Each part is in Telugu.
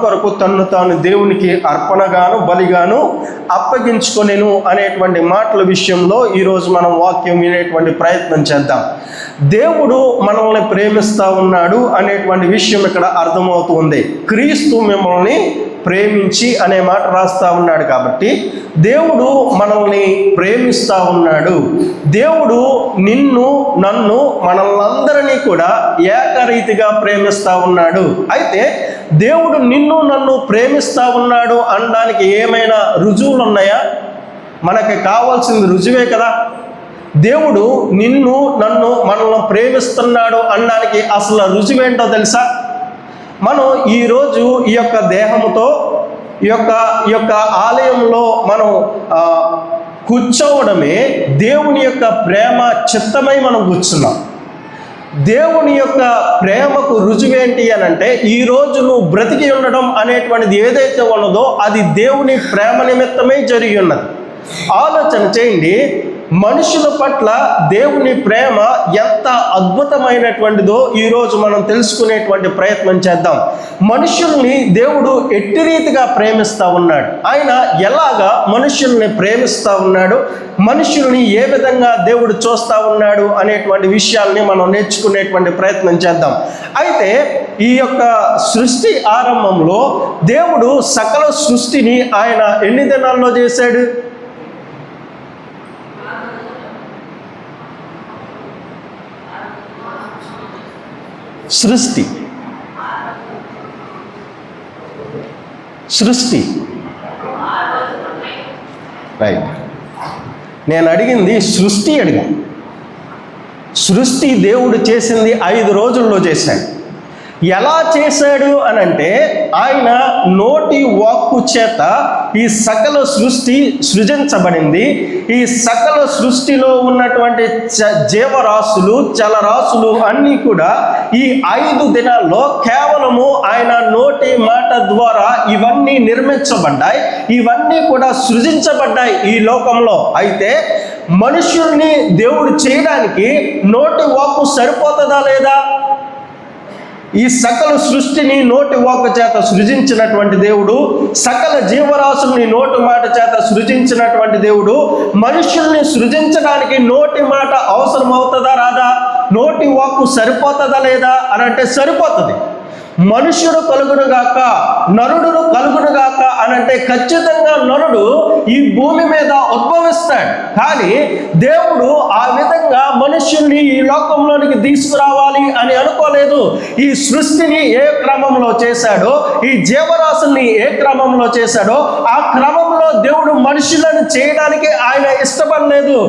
కొరకు తన్ను తాను దేవునికి అర్పణగాను బలిగాను అప్పగించుకొనెను అనేటువంటి మాటల విషయంలో ఈరోజు మనం వాక్యం వినేటువంటి ప్రయత్నం చేద్దాం. దేవుడు మనల్ని ప్రేమిస్తూ ఉన్నాడు అనేటువంటి విషయం ఇక్కడ అర్థమవుతుంది. క్రీస్తు మిమ్మల్ని ప్రేమించి అనే మాట రాస్తూ ఉన్నాడు కాబట్టి దేవుడు మనల్ని ప్రేమిస్తూ ఉన్నాడు. దేవుడు నిన్ను నన్ను మనల్నందరినీ కూడా ఏకరీతిగా ప్రేమిస్తూ ఉన్నాడు. అయితే దేవుడు నిన్ను నన్ను ప్రేమిస్తూ ఉన్నాడు అనడానికి ఏమైనా రుజువులు ఉన్నాయా? మనకి కావాల్సింది రుజువే కదా. దేవుడు నిన్ను నన్ను మనల్ని ప్రేమిస్తున్నాడు అనడానికి అసలు రుజువేంటో తెలుసా? మనం ఈరోజు ఈ యొక్క దేహముతో ఈ యొక్క ఆలయంలో మనం కూర్చోవడమే దేవుని యొక్క ప్రేమ చిత్తమై మనం కూర్చున్నాం. దేవుని యొక్క ప్రేమకు రుజువేంటి అని అంటే ఈరోజు నువ్వు బ్రతికి ఉండడం అనేటువంటిది ఏదైతే ఉన్నదో అది దేవుని ప్రేమ నిమిత్తమై జరిగి ఉన్నది. ఆలోచన చేయండి, మనుషుల పట్ల దేవుని ప్రేమ ఎంత అద్భుతమైనటువంటిదో ఈరోజు మనం తెలుసుకునేటువంటి ప్రయత్నం చేద్దాం. మనుషుల్ని దేవుడు ఎట్టి రీతిగా ప్రేమిస్తూ ఉన్నాడు, ఆయన ఎలాగా మనుషుల్ని ప్రేమిస్తూ ఉన్నాడు, మనుషుల్ని ఏ విధంగా దేవుడు చూస్తూ ఉన్నాడు అనేటువంటి విషయాల్ని మనం నేర్చుకునేటువంటి ప్రయత్నం చేద్దాం. అయితే ఈ యొక్క సృష్టి ఆరంభంలో దేవుడు సకల సృష్టిని ఆయన ఎన్ని దినాల్లో చేశాడు? సృష్టి రైట్. నేను అడిగింది సృష్టి అడిగాను. సృష్టి దేవుడు చేసింది 5 రోజుల్లో చేశాడు. ఎలా చేశాడు అనంటే ఆయన నోటి వాక్కు చేత ఈ సకల సృష్టి సృజించబడింది. ఈ సకల సృష్టిలో ఉన్నటువంటి జీవరాశులు చలరాశులు అన్నీ కూడా ఈ 5 దినాల్లో కేవలము ఆయన నోటి మాట ద్వారా ఇవన్నీ నిర్మించబడ్డాయి, ఇవన్నీ కూడా సృజించబడ్డాయి ఈ లోకంలో. అయితే మనుషుల్ని దేవుడు చేయడానికి నోటి వాక్కు సరిపోతుందా లేదా? ఈ సకల సృష్టిని నోటి వాక్కు చేత సృజించినటువంటి దేవుడు, సకల జీవరాశుల్ని నోటి మాట చేత సృజించినటువంటి దేవుడు మనుషుల్ని సృజించడానికి నోటి మాట అవసరం అవుతుందా రాదా? నోటి వాక్కు సరిపోతుందా లేదా అని అంటే సరిపోతుంది. మనుష్యుడు కలుగునుగాక నరుడు కలుగునుగాక అనంటే ఖచ్చితంగా నరుడు ఈ భూమి మీద ఉద్భవిస్తాడు. కానీ దేవుడు ఆ విధంగా మనుష్యుల్ని ఈ లోకంలోనికి తీసుకురావాలి అని అనుకోలేదు. ఈ సృష్టిని ఏ క్రమంలో చేశాడో, ఈ జీవరాశుల్ని ఏ క్రమంలో చేశాడో ఆ క్రమంలో దేవుడు మనుషులను చేయడానికి ఆయన ఇష్టపడలేదు.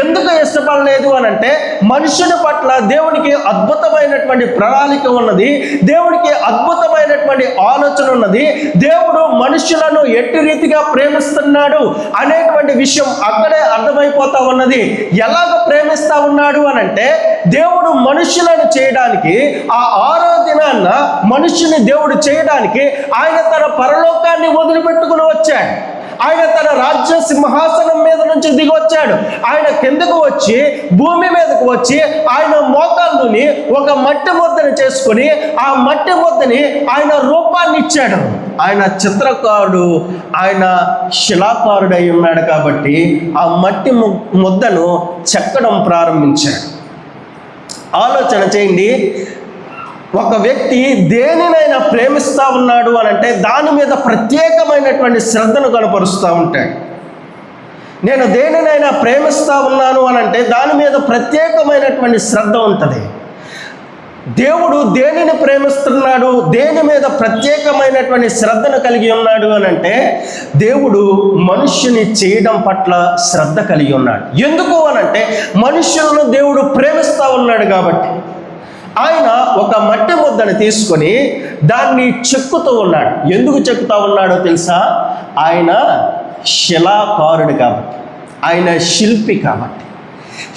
ఎందుకు ఇష్టపడలేదు అనంటే మనుషుని పట్ల దేవునికి అద్భుతమైనటువంటి ప్రణాళిక ఉన్నది, దేవునికి అద్భుతమైనటువంటి ఆలోచన ఉన్నది. దేవుడు మనుషులను ఎట్టి రీతిగా ప్రేమిస్తున్నాడు అనేటువంటి విషయం అక్కడే అర్థమైపోతా ఉన్నది. ఎలాగ ప్రేమిస్తా ఉన్నాడు అనంటే దేవుడు మనుషులను చేయడానికి ఆ 6వ దినాన్న మనుషుని దేవుడు చేయడానికి ఆయన తన పరలోకాన్ని వదిలిపెట్టుకుని వచ్చాడు. ఆయన తన రాజ్య సింహాసనం మీద నుంచి దిగొచ్చాడు. ఆయన కిందకు వచ్చి భూమి మీదకు వచ్చి ఆయన మోకాళ్ళుని ఒక మట్టి ముద్దని చేసుకుని ఆ మట్టి ముద్దని ఆయన రూపాన్ని ఇచ్చాడు. ఆయన చిత్రకారుడు, ఆయన శిలాకారుడై ఉన్నాడు కాబట్టి ఆ మట్టి ముద్దను చెక్కడం ప్రారంభించాడు. ఆలోచన చేయండి, ఒక వ్యక్తి దేనినైనా ప్రేమిస్తూ ఉన్నాడు అనంటే దాని మీద ప్రత్యేకమైనటువంటి శ్రద్ధను కనపరుస్తూ ఉంటాడు. నేను దేనినైనా ప్రేమిస్తూ ఉన్నాను అనంటే దాని మీద ప్రత్యేకమైనటువంటి శ్రద్ధ ఉంటుంది. దేవుడు దేనిని ప్రేమిస్తున్నాడు, దేని మీద ప్రత్యేకమైనటువంటి శ్రద్ధను కలిగి ఉన్నాడు అనంటే దేవుడు మనుష్యుని చేయడం పట్ల శ్రద్ధ కలిగి ఉన్నాడు. ఎందుకు అనంటే మనుష్యులను దేవుడు ప్రేమిస్తూ ఉన్నాడు కాబట్టి. ఆయన ఒక మట్టి ముద్దను తీసుకొని దాన్ని చెక్కుతూ ఉన్నాడు. ఎందుకు చెక్కుతూ ఉన్నాడో తెలుసా? ఆయన శిలాకారుడు కాబట్టి, ఆయన శిల్పి కాబట్టి.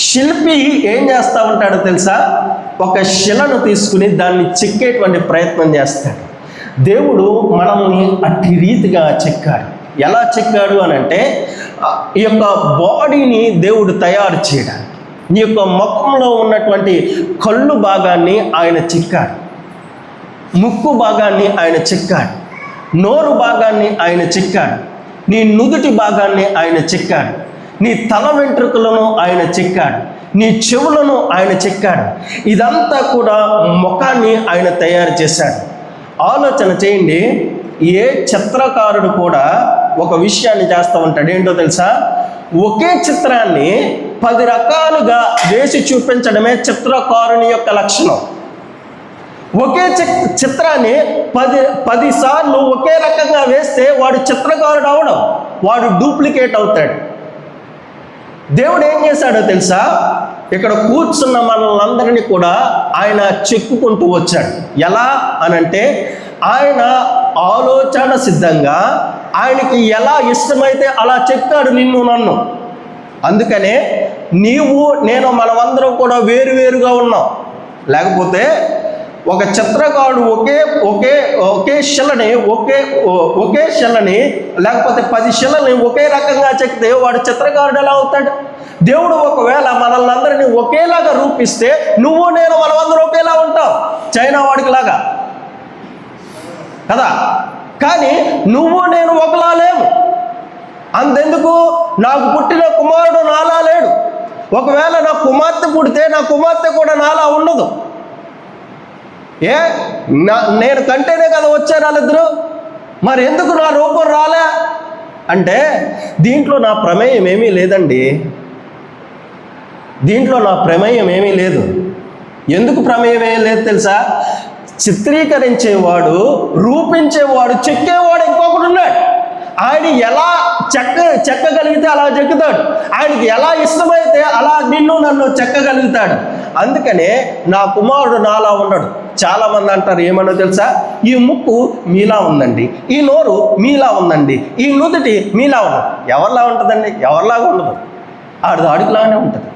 శిల్పి ఏం చేస్తూ ఉంటాడో తెలుసా? ఒక శిలను తీసుకుని దాన్ని చెక్కేటువంటి ప్రయత్నం చేస్తాడు. దేవుడు మనల్ని అట్టి రీతిగా చెక్కాడు. ఎలా చెక్కాడు అనంటే ఈ యొక్క బాడీని దేవుడు తయారు చేయడానికి నీ యొక్క ముఖంలో ఉన్నటువంటి కళ్ళు భాగాన్ని ఆయన చెక్కాడు, ముక్కు భాగాన్ని ఆయన చెక్కాడు. నోరు భాగాన్ని ఆయన చెక్కాడు, నీ నుదుటి భాగాన్ని ఆయన చెక్కాడు, నీ తల వెంట్రుకలను ఆయన చెక్కాడు, నీ చెవులను ఆయన చెక్కాడు. ఇదంతా కూడా ముఖాన్ని ఆయన తయారు చేశాడు. ఆలోచన చేయండి, ఏ చిత్రకారుడు కూడా ఒక విషయాన్ని చేస్తూ ఉంటాడు. ఏంటో తెలుసా? ఒకే చిత్రాన్ని 10 రకాలుగా వేసి చూపించడమే చిత్రకారుని యొక్క లక్షణం. ఒకే చిత్రాన్ని 10 సార్లు ఒకే రకంగా వేస్తే వాడు చిత్రకారుడు అవడం, వాడు డూప్లికేట్ అవుతాడు. దేవుడు ఏం చేశాడో తెలుసా? ఇక్కడ కూర్చున్న మనల్ని కూడా ఆయన చెక్కుకుంటూ వచ్చాడు. ఎలా అనంటే, ఆయన ఆలోచన సిద్ధంగా ఆయనకి ఎలా ఇష్టమైతే అలా చెక్కాడు నిన్ను నన్ను. అందుకనే నీవు నేను మనమందరం కూడా వేరువేరుగా ఉన్నాం. లేకపోతే ఒక చిత్రకారుడు ఒకే శిలని లేకపోతే 10 శిలని ఒకే రకంగా చెక్కితే వాడు చిత్రకారుడు ఎలా అవుతాడు? దేవుడు ఒకవేళ మనల్ని అందరినీ ఒకేలాగా రూపిస్తే నువ్వు నేను మనమందరం ఒకేలా ఉంటాం, చైనా వాడికి లాగా కదా. కానీ నువ్వు నేను ఒకలా లేము. అంతెందుకు, నాకు పుట్టిన కుమారుడు నాలా లేడు. ఒకవేళ నా కుమార్తె పుడితే నా కుమార్తె కూడా నాలా ఉండదు. నేను కంటేనే కదా వచ్చారు వాళ్ళిద్దరు, మరి ఎందుకు నా రూపం రాలే అంటే దీంట్లో నా ప్రమేయం ఏమీ లేదండి. దీంట్లో నా ప్రమేయం ఏమీ లేదు. ఎందుకు ప్రమేయం ఏమీ లేదు తెలుసా? చిత్రీకరించేవాడు, రూపించేవాడు, చెక్కేవాడు ఇంకొకడు ఉన్నాడు. ఆయన ఎలా చెక్కగలిగితే అలా చెక్కుతాడు. ఆయనకి ఎలా ఇష్టమైతే అలా నిన్ను నన్ను చెక్కగలుగుతాడు. అందుకనే నా కుమారుడు నాలా ఉండడు. చాలామంది అంటారు, ఏమన్నా తెలుసా? ఈ ముక్కు మీలా ఉందండి, ఈ నోరు మీలా ఉందండి, ఈ నుదుటి మీలా ఉండదు. ఎవరిలా ఉంటుందండి? ఎవరిలాగా ఉండదు. ఆడికిలాగానే ఉంటుంది.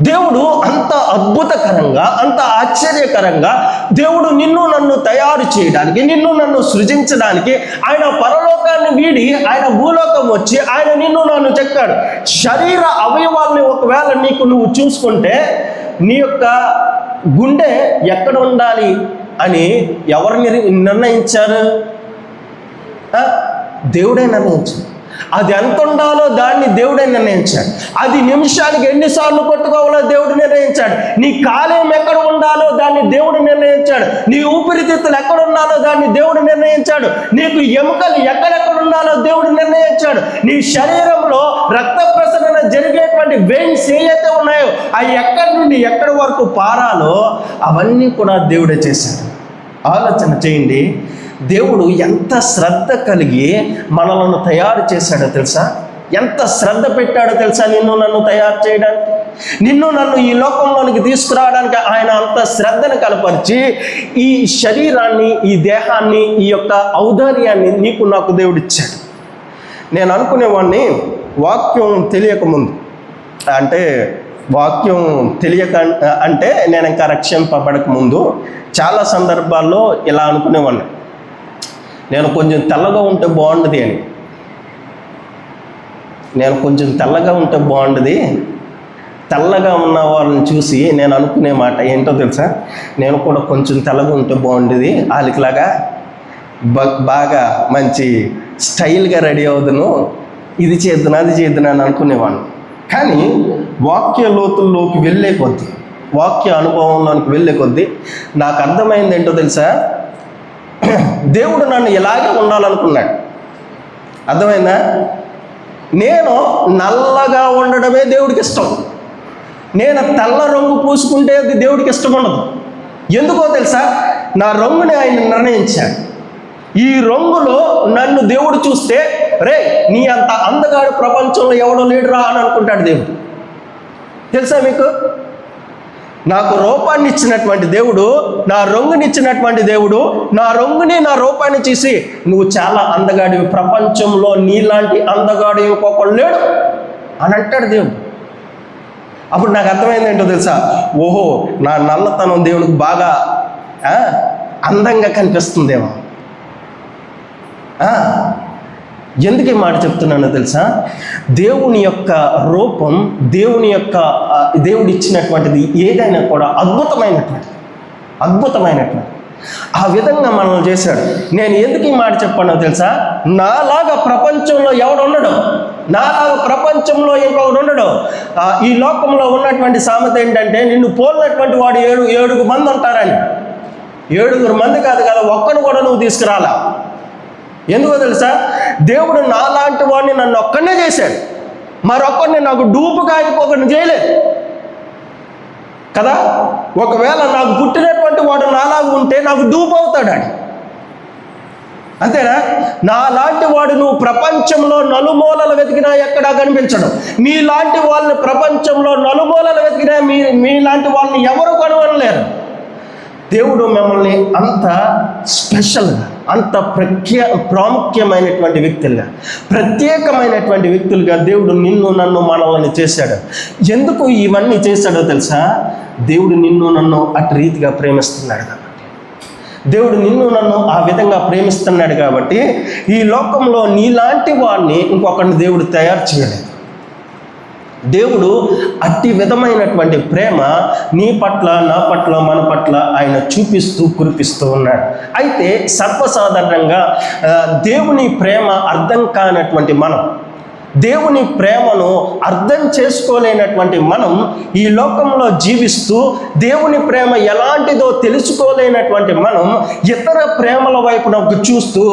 దేవుడు అంత అద్భుతకరంగా, అంత ఆశ్చర్యకరంగా దేవుడు నిన్ను నన్ను తయారు చేయడానికి, నిన్ను నన్ను సృజించడానికి ఆయన పరలోకాన్ని వీడి ఆయన భూలోకం వచ్చి ఆయన నిన్ను నన్ను చెక్కాడు. శరీర అవయవాల్ని ఒకవేళ నువ్వు చూసుకుంటే నీ యొక్క గుండె ఎక్కడ ఉండాలి అని ఎవరు నిర్ణయించారు? దేవుడే నిర్ణయించాడు. అది ఎంత ఉండాలో దాన్ని దేవుడే నిర్ణయించాడు. అది నిమిషానికి ఎన్నిసార్లు కొట్టుకోవాలో దేవుడు నిర్ణయించాడు. నీ కాలేయం ఎక్కడ ఉండాలో దాన్ని దేవుడు నిర్ణయించాడు. నీ ఊపిరితిత్తులు ఎక్కడ ఉండాలో దాన్ని దేవుడు నిర్ణయించాడు. నీకు ఎముకలు ఎక్కడెక్కడ ఉండాలో దేవుడు నిర్ణయించాడు. నీ శరీరంలో రక్త ప్రసరణ జరిగేటువంటి వెయిన్స్ ఏవైతే ఉన్నాయో అవి ఎక్కడి నుండి ఎక్కడి వరకు పారాలో అవన్నీ కూడా దేవుడే చేశాడు. ఆలోచన చేయండి, దేవుడు ఎంత శ్రద్ధ కలిగి మనలను తయారు చేశాడో తెలుసా? ఎంత శ్రద్ధ పెట్టాడో తెలుసా? నిన్ను నన్ను తయారు చేయడానికి, నిన్ను నన్ను ఈ లోకంలోనికి తీసుకురావడానికి ఆయన అంత శ్రద్ధను కనపరిచి ఈ శరీరాన్ని, ఈ దేహాన్ని, ఈ యొక్క ఔదార్యాన్ని నీకు నాకు దేవుడు ఇచ్చాడు. నేను అనుకునేవాడిని వాక్యం తెలియకముందు, అంటే వాక్యం తెలియక అంటే నేను ఇంకా రక్షింపబడక ముందు చాలా సందర్భాల్లో ఇలా అనుకునేవాడిని, నేను కొంచెం తెల్లగా ఉంటే బాగుంటుంది అని. నేను కొంచెం తెల్లగా ఉంటే బాగుంటుంది. తెల్లగా ఉన్న వాళ్ళని చూసి నేను అనుకునే మాట ఏంటో తెలుసా? నేను కూడా కొంచెం తెల్లగా ఉంటే బాగుంటుంది, వాళ్ళకిలాగా బాగా మంచి స్టైల్గా రెడీ అవుదును, ఇది చేద్దును అది చేద్దును అని అనుకునేవాడిని. కానీ వాక్య లోతుల్లోకి వెళ్ళే కొద్దీ, వాక్య అనుభవంలోనికి వెళ్ళే కొద్దీ నాకు అర్థమైంది ఏంటో తెలుసా? దేవుడు నన్ను ఇలాగే ఉండాలనుకున్నాడు. అర్థమైందా? నేను నల్లగా ఉండడమే దేవుడికి ఇష్టం. నేను తెల్ల రంగు పూసుకుంటే అది దేవుడికి ఇష్టం ఉండదు. ఎందుకో తెలుసా? నా రంగుని ఆయన నిర్ణయించాడు. ఈ రంగులో నన్ను దేవుడు చూస్తే, రే నీ అంత అందగాడు ప్రపంచంలో ఎవడో లేడురా అని అనుకుంటాడు దేవుడు. తెలుసా మీకు? నాకు రూపాన్ని ఇచ్చినటువంటి దేవుడు, నా రంగుని ఇచ్చినటువంటి దేవుడు, నా రంగుని నా రూపాన్ని చూసి నువ్వు చాలా అందగాడివి, ప్రపంచంలో నీలాంటి అందగాడు ఇంకొకడు లేడు అని అంటాడు దేవుడు. అప్పుడు నాకు అర్థమైంది ఏంటో తెలుసా? ఓహో, నా నల్లతనం దేవుడికి బాగా అందంగా కనిపిస్తుందేమో. ఎందుకు ఈ మాట చెప్తున్నానో తెలుసా? దేవుని యొక్క రూపం, దేవుడు ఇచ్చినటువంటిది ఏదైనా కూడా అద్భుతమైనటువంటి. ఆ విధంగా మనల్ని చేశాడు. నేను ఎందుకు ఈ మాట చెప్పానో తెలుసా? నాలాగా ప్రపంచంలో ఎవడుండడు, నాలాగా ప్రపంచంలో ఇంకొకడు ఉండడు. ఈ లోకంలో ఉన్నటువంటి సామెత ఏంటంటే, నిన్ను పోలినటువంటి వాడు ఏడుగురు మంది ఉంటారని. 7 మంది కాదు కదా, ఒక్కడు కూడా నువ్వు తీసుకురాలా. ఎందుకో తెలుసా? దేవుడు నాలాంటి వాడిని నన్ను ఒక్కడనే చేశాడు, మరొక్కడిని నాకు డూపుగా ఇంకొకరిని చేయలేదు కదా. ఒకవేళ నాకు పుట్టినటువంటి వాడు నాలాగా ఉంటే నాకు డూపు అవుతాడు అని. అంతేనా? నాలాంటి వాడు నువ్వు ప్రపంచంలో నలుమూలలు వెతికినా ఎక్కడా కనిపించడం. మీలాంటి వాళ్ళని ప్రపంచంలో నలుమూలలు వెతికినా మీలాంటి వాళ్ళని ఎవరు కనుగొనలేరు. దేవుడు మిమ్మల్ని అంత స్పెషల్గా, అంత ప్రాముఖ్యమైనటువంటి వ్యక్తులుగా, ప్రత్యేకమైనటువంటి వ్యక్తులుగా దేవుడు నిన్ను నన్ను మనల్ని చేశాడు. ఎందుకు ఇవన్నీ చేశాడో తెలుసా? దేవుడు నిన్ను నన్ను అటు రీతిగా ప్రేమిస్తున్నాడు కాబట్టి, దేవుడు నిన్ను నన్ను ఆ విధంగా ప్రేమిస్తున్నాడు కాబట్టి ఈ లోకంలో నీలాంటి వాడిని ఇంకొకరిని దేవుడు తయారు చేయలేదు. దేవుడు అట్టి విధమైనటువంటి ప్రేమ నీ పట్ల, నా పట్ల, మన పట్ల ఆయన చూపిస్తూ కురిపిస్తూ ఉన్నాడు. అయితే సర్వసాధారణంగా దేవుని ప్రేమ అర్థం కానటువంటి మనం, దేవుని ప్రేమను అర్థం చేసుకోలేనటువంటి మనం ఈ లోకంలో జీవిస్తూ దేవుని ప్రేమ ఎలాంటిదో తెలుసుకోలేనటువంటి మనం ఇతర ప్రేమల వైపునకు చూస్తూ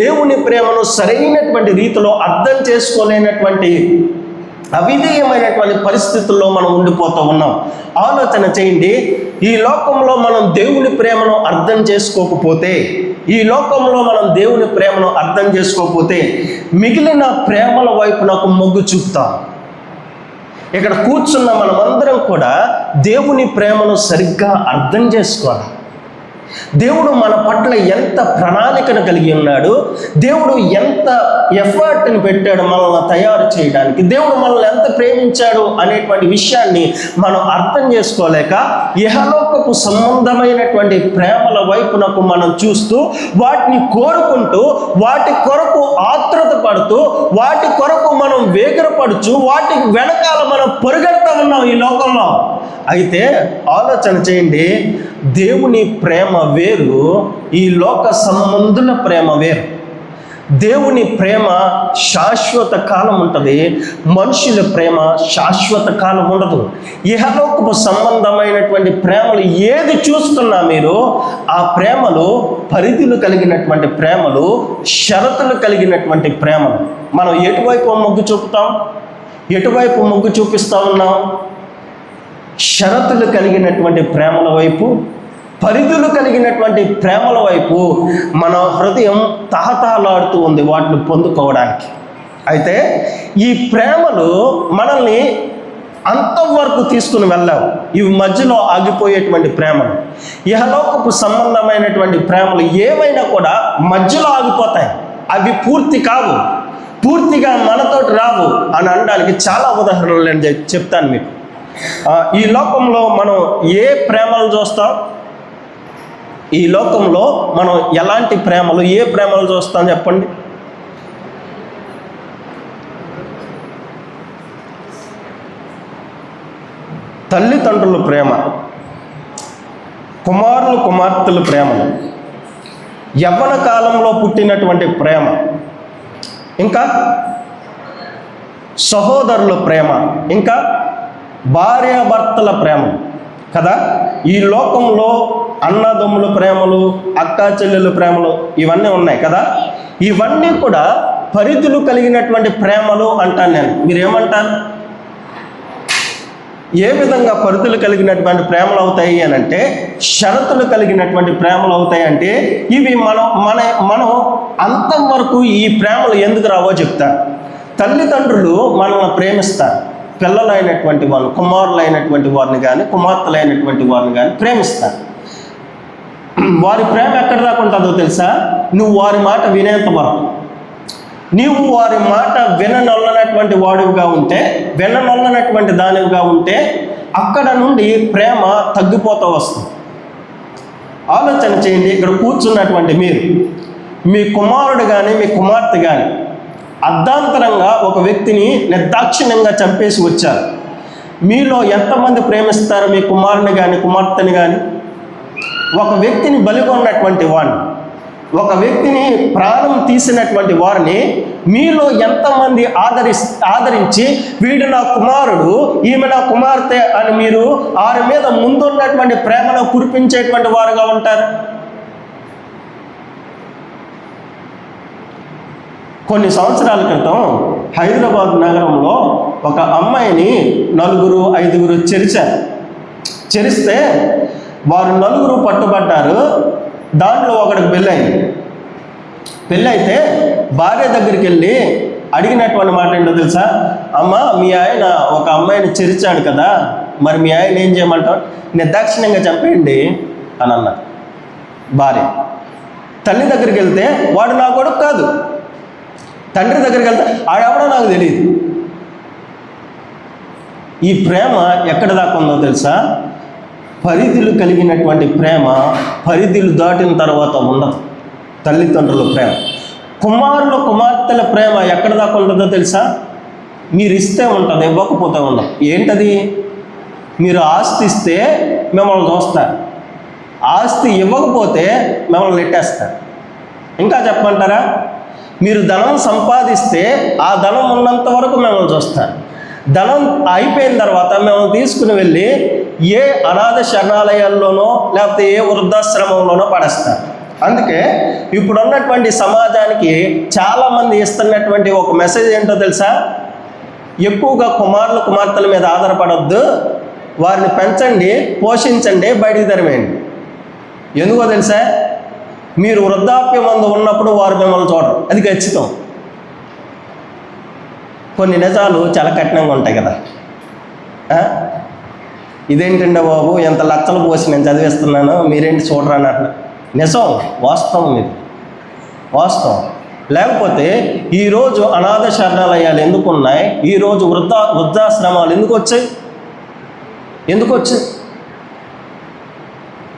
దేవుని ప్రేమను సరైనటువంటి రీతిలో అర్థం చేసుకోలేనటువంటి అవిధేయమైనటువంటి పరిస్థితుల్లో మనం ఉండిపోతూ ఉన్నాం. ఆలోచన చేయండి. ఈ లోకంలో మనం దేవుని ప్రేమను అర్థం చేసుకోకపోతే, ఈ లోకంలో మనం దేవుని ప్రేమను అర్థం చేసుకోకపోతే మిగిలిన ప్రేమల వైపు నాకు మొగ్గు చూపుతాం. ఇక్కడ కూర్చున్న మనమందరం కూడా దేవుని ప్రేమను సరిగ్గా అర్థం చేసుకోవాలి. దేవుడు మన పట్ల ఎంత ప్రణాళికను కలిగి ఉన్నాడు, దేవుడు ఎంత ఎఫర్ట్ని పెట్టాడు మనల్ని తయారు చేయడానికి, దేవుడు మనల్ని ఎంత ప్రేమించాడు అనేటువంటి విషయాన్ని మనం అర్థం చేసుకోలేక ఇహలోకపు సంబంధమైనటువంటి ప్రేమల వైపునకు మనం చూస్తూ వాటిని కోరుకుంటూ వాటి కొరకు ఆత్రుత పడుతూ వాటి కొరకు మనం వేగిరపడుచు వాటి వెనకాల మనం పరిగెడతా ఉన్నాం ఈ లోకంలో. అయితే ఆలోచన చేయండి, దేవుని ప్రేమ వేరు, ఈ లోక సంబంధుల ప్రేమ వేరు. దేవుని ప్రేమ శాశ్వత కాలం ఉంటుంది, మనుషుల ప్రేమ శాశ్వత కాలం ఉండదు. ఇహలోకపు సంబంధమైనటువంటి ప్రేమలు ఏది చూస్తున్నా మీరు, ఆ ప్రేమలు పరిధులు కలిగినటువంటి ప్రేమలు, షరతులు కలిగినటువంటి ప్రేమలు. మనం ఎటువైపు మొగ్గు చూపుతాం, ఎటువైపు మొగ్గు చూపిస్తూ ఉన్నాం? షరతులు కలిగినటువంటి ప్రేమల వైపు, పరిధులు కలిగినటువంటి ప్రేమల వైపు మన హృదయం తహతహలాడుతూ ఉంది వాటిని పొందుకోవడానికి. అయితే ఈ ప్రేమలు మనల్ని అంతవరకు తీసుకుని వెళ్ళావు. ఇవి మధ్యలో ఆగిపోయేటువంటి ప్రేమలు, ఇహలోకపు సంబంధమైనటువంటి ప్రేమలు ఏవైనా కూడా మధ్యలో ఆగిపోతాయి. అవి పూర్తి కావు, పూర్తిగా మనతోటి రావు అని అనడానికి చాలా ఉదాహరణలు నేను చెప్తాను మీకు. ఈ లోకంలో మనం ఏ ప్రేమలు చూస్తాం? ఈ లోకంలో మనం ఎలాంటి ప్రేమలు, ఏ ప్రేమలు చూస్తాం చెప్పండి? తల్లిదండ్రుల ప్రేమ, కుమారులు కుమార్తెల ప్రేమలు, యవ్వన కాలంలో పుట్టినటువంటి ప్రేమ, ఇంకా సహోదరుల ప్రేమ, ఇంకా భార్యాభర్తల ప్రేమ కదా. ఈ లోకంలో అన్నదమ్ముల ప్రేమలు, అక్కా చెల్లెల ప్రేమలు ఇవన్నీ ఉన్నాయి కదా. ఇవన్నీ కూడా పరిధులు కలిగినటువంటి ప్రేమలు అంటాను నేను. మీరేమంటారు? ఏ విధంగా పరిధులు కలిగినటువంటి ప్రేమలు అవుతాయి అని అంటే, షరతులు కలిగినటువంటి ప్రేమలు అవుతాయి అంటే, ఇవి మనం అంతం వరకు ఈ ప్రేమలు ఎందుకు రావో చెప్తారు. తల్లిదండ్రులు మనల్ని ప్రేమిస్తారు, పిల్లలైనటువంటి వాళ్ళు, కుమారులైనటువంటి వారిని కానీ కుమార్తెలైనటువంటి వారిని కానీ ప్రేమిస్తారు. వారి ప్రేమ ఎక్కడ దాకా ఉంటుందో తెలుసా? నువ్వు వారి మాట వినేంత వరకు. నీవు వారి మాట విననొల్లనటువంటి వాడివిగా ఉంటే, విననొల్లనటువంటి దానివిగా ఉంటే అక్కడ నుండి ప్రేమ తగ్గిపోతూ వస్తుంది. ఆలోచన చేయండి. ఇక్కడ కూర్చున్నటువంటి మీరు, మీ కుమారుడు కానీ మీ కుమార్తె కానీ అర్ధాంతరంగా ఒక వ్యక్తిని నిర్దాక్షిణ్యంగా చంపేసి వచ్చారు. మీలో ఎంతమంది ప్రేమిస్తారు మీ కుమారుని కానీ కుమార్తెని కానీ? ఒక వ్యక్తిని బలిగొన్నటువంటి వాడిని, ఒక వ్యక్తిని ప్రాణం తీసినటువంటి వారిని మీలో ఎంతమంది ఆదరించి వీడు నా కుమారుడు, ఈమె నా కుమార్తె అని మీరు వారి మీద ముందున్నటువంటి ప్రేమను కురిపించేటువంటి వారుగా ఉంటారు? కొన్ని సంవత్సరాల క్రితం హైదరాబాద్ నగరంలో ఒక అమ్మాయిని 4-5 చెరిస్తే వారు 4 పట్టుబడ్డారు. దాంట్లో ఒకడికి పెళ్ళైతే భార్య దగ్గరికి వెళ్ళి అడిగినటువంటి మాట ఏంటో తెలుసా? అమ్మ, మీ ఆయన ఒక అమ్మాయిని చెరిచాడు కదా, మరి మీ ఆయన ఏం చేయమంటావు? నిర్దాక్షిణ్యంగా చంపేయండి అని అన్నారు భార్య. తల్లి దగ్గరికి వెళ్తే వాడు నా కొడుకు కాదు, తండ్రి దగ్గరికి వెళ్తే ఆడెవడో నాకు తెలియదు. ఈ ప్రేమ ఎక్కడ దాకా ఉందో తెలుసా? పరిధులు కలిగినటువంటి ప్రేమ పరిధులు దాటిన తర్వాత ఉండదు. తల్లిదండ్రుల ప్రేమ, కుమారుల కుమార్తెల ప్రేమ ఎక్కడ దాకా ఉంటుందో తెలుసా? మీరు ఇస్తే ఉంటుంది, ఇవ్వకపోతే ఉండదు. ఏంటది? మీరు ఆస్తి ఇస్తే మిమ్మల్ని చూస్తారు, ఆస్తి ఇవ్వకపోతే మిమ్మల్ని నెట్టేస్తారు. ఇంకా చెప్పమంటారా? మీరు ధనం సంపాదిస్తే ఆ ధనం ఉన్నంత వరకు మిమ్మల్ని చూస్తారు, ధనం అయిపోయిన తర్వాత మిమ్మల్ని తీసుకుని వెళ్ళి ఏ అనాథ శరణాలయాల్లోనో లేకపోతే ఏ వృద్ధాశ్రమంలోనో పడేస్తారు. అందుకే ఇప్పుడున్నటువంటి సమాజానికి చాలామంది ఇస్తున్నటువంటి ఒక మెసేజ్ ఏంటో తెలుసా? ఎక్కువగా కుమారులు కుమార్తెల మీద ఆధారపడొద్దు, వారిని పెంచండి, పోషించండి, బయటికి తరిమేయండి. ఎందుకో తెలుసా? మీరు వృద్ధాప్యమందు ఉన్నప్పుడు వారు మిమ్మల్ని చూడరు, అది ఖచ్చితం. కొన్ని నిజాలు చాలా కఠినంగా ఉంటాయి కదా. ఇదేంటంటే బాబు, ఎంత లక్షలు పోసి నేను చదివిస్తున్నాను, మీరేంటి చూడరా అని అట్లా. నిజం, వాస్తవం, ఇది వాస్తవం. లేకపోతే ఈరోజు అనాథ శరణాలయాలు ఎందుకు ఉన్నాయి? ఈరోజు వృద్ధాశ్రమాలు ఎందుకు వచ్చాయి?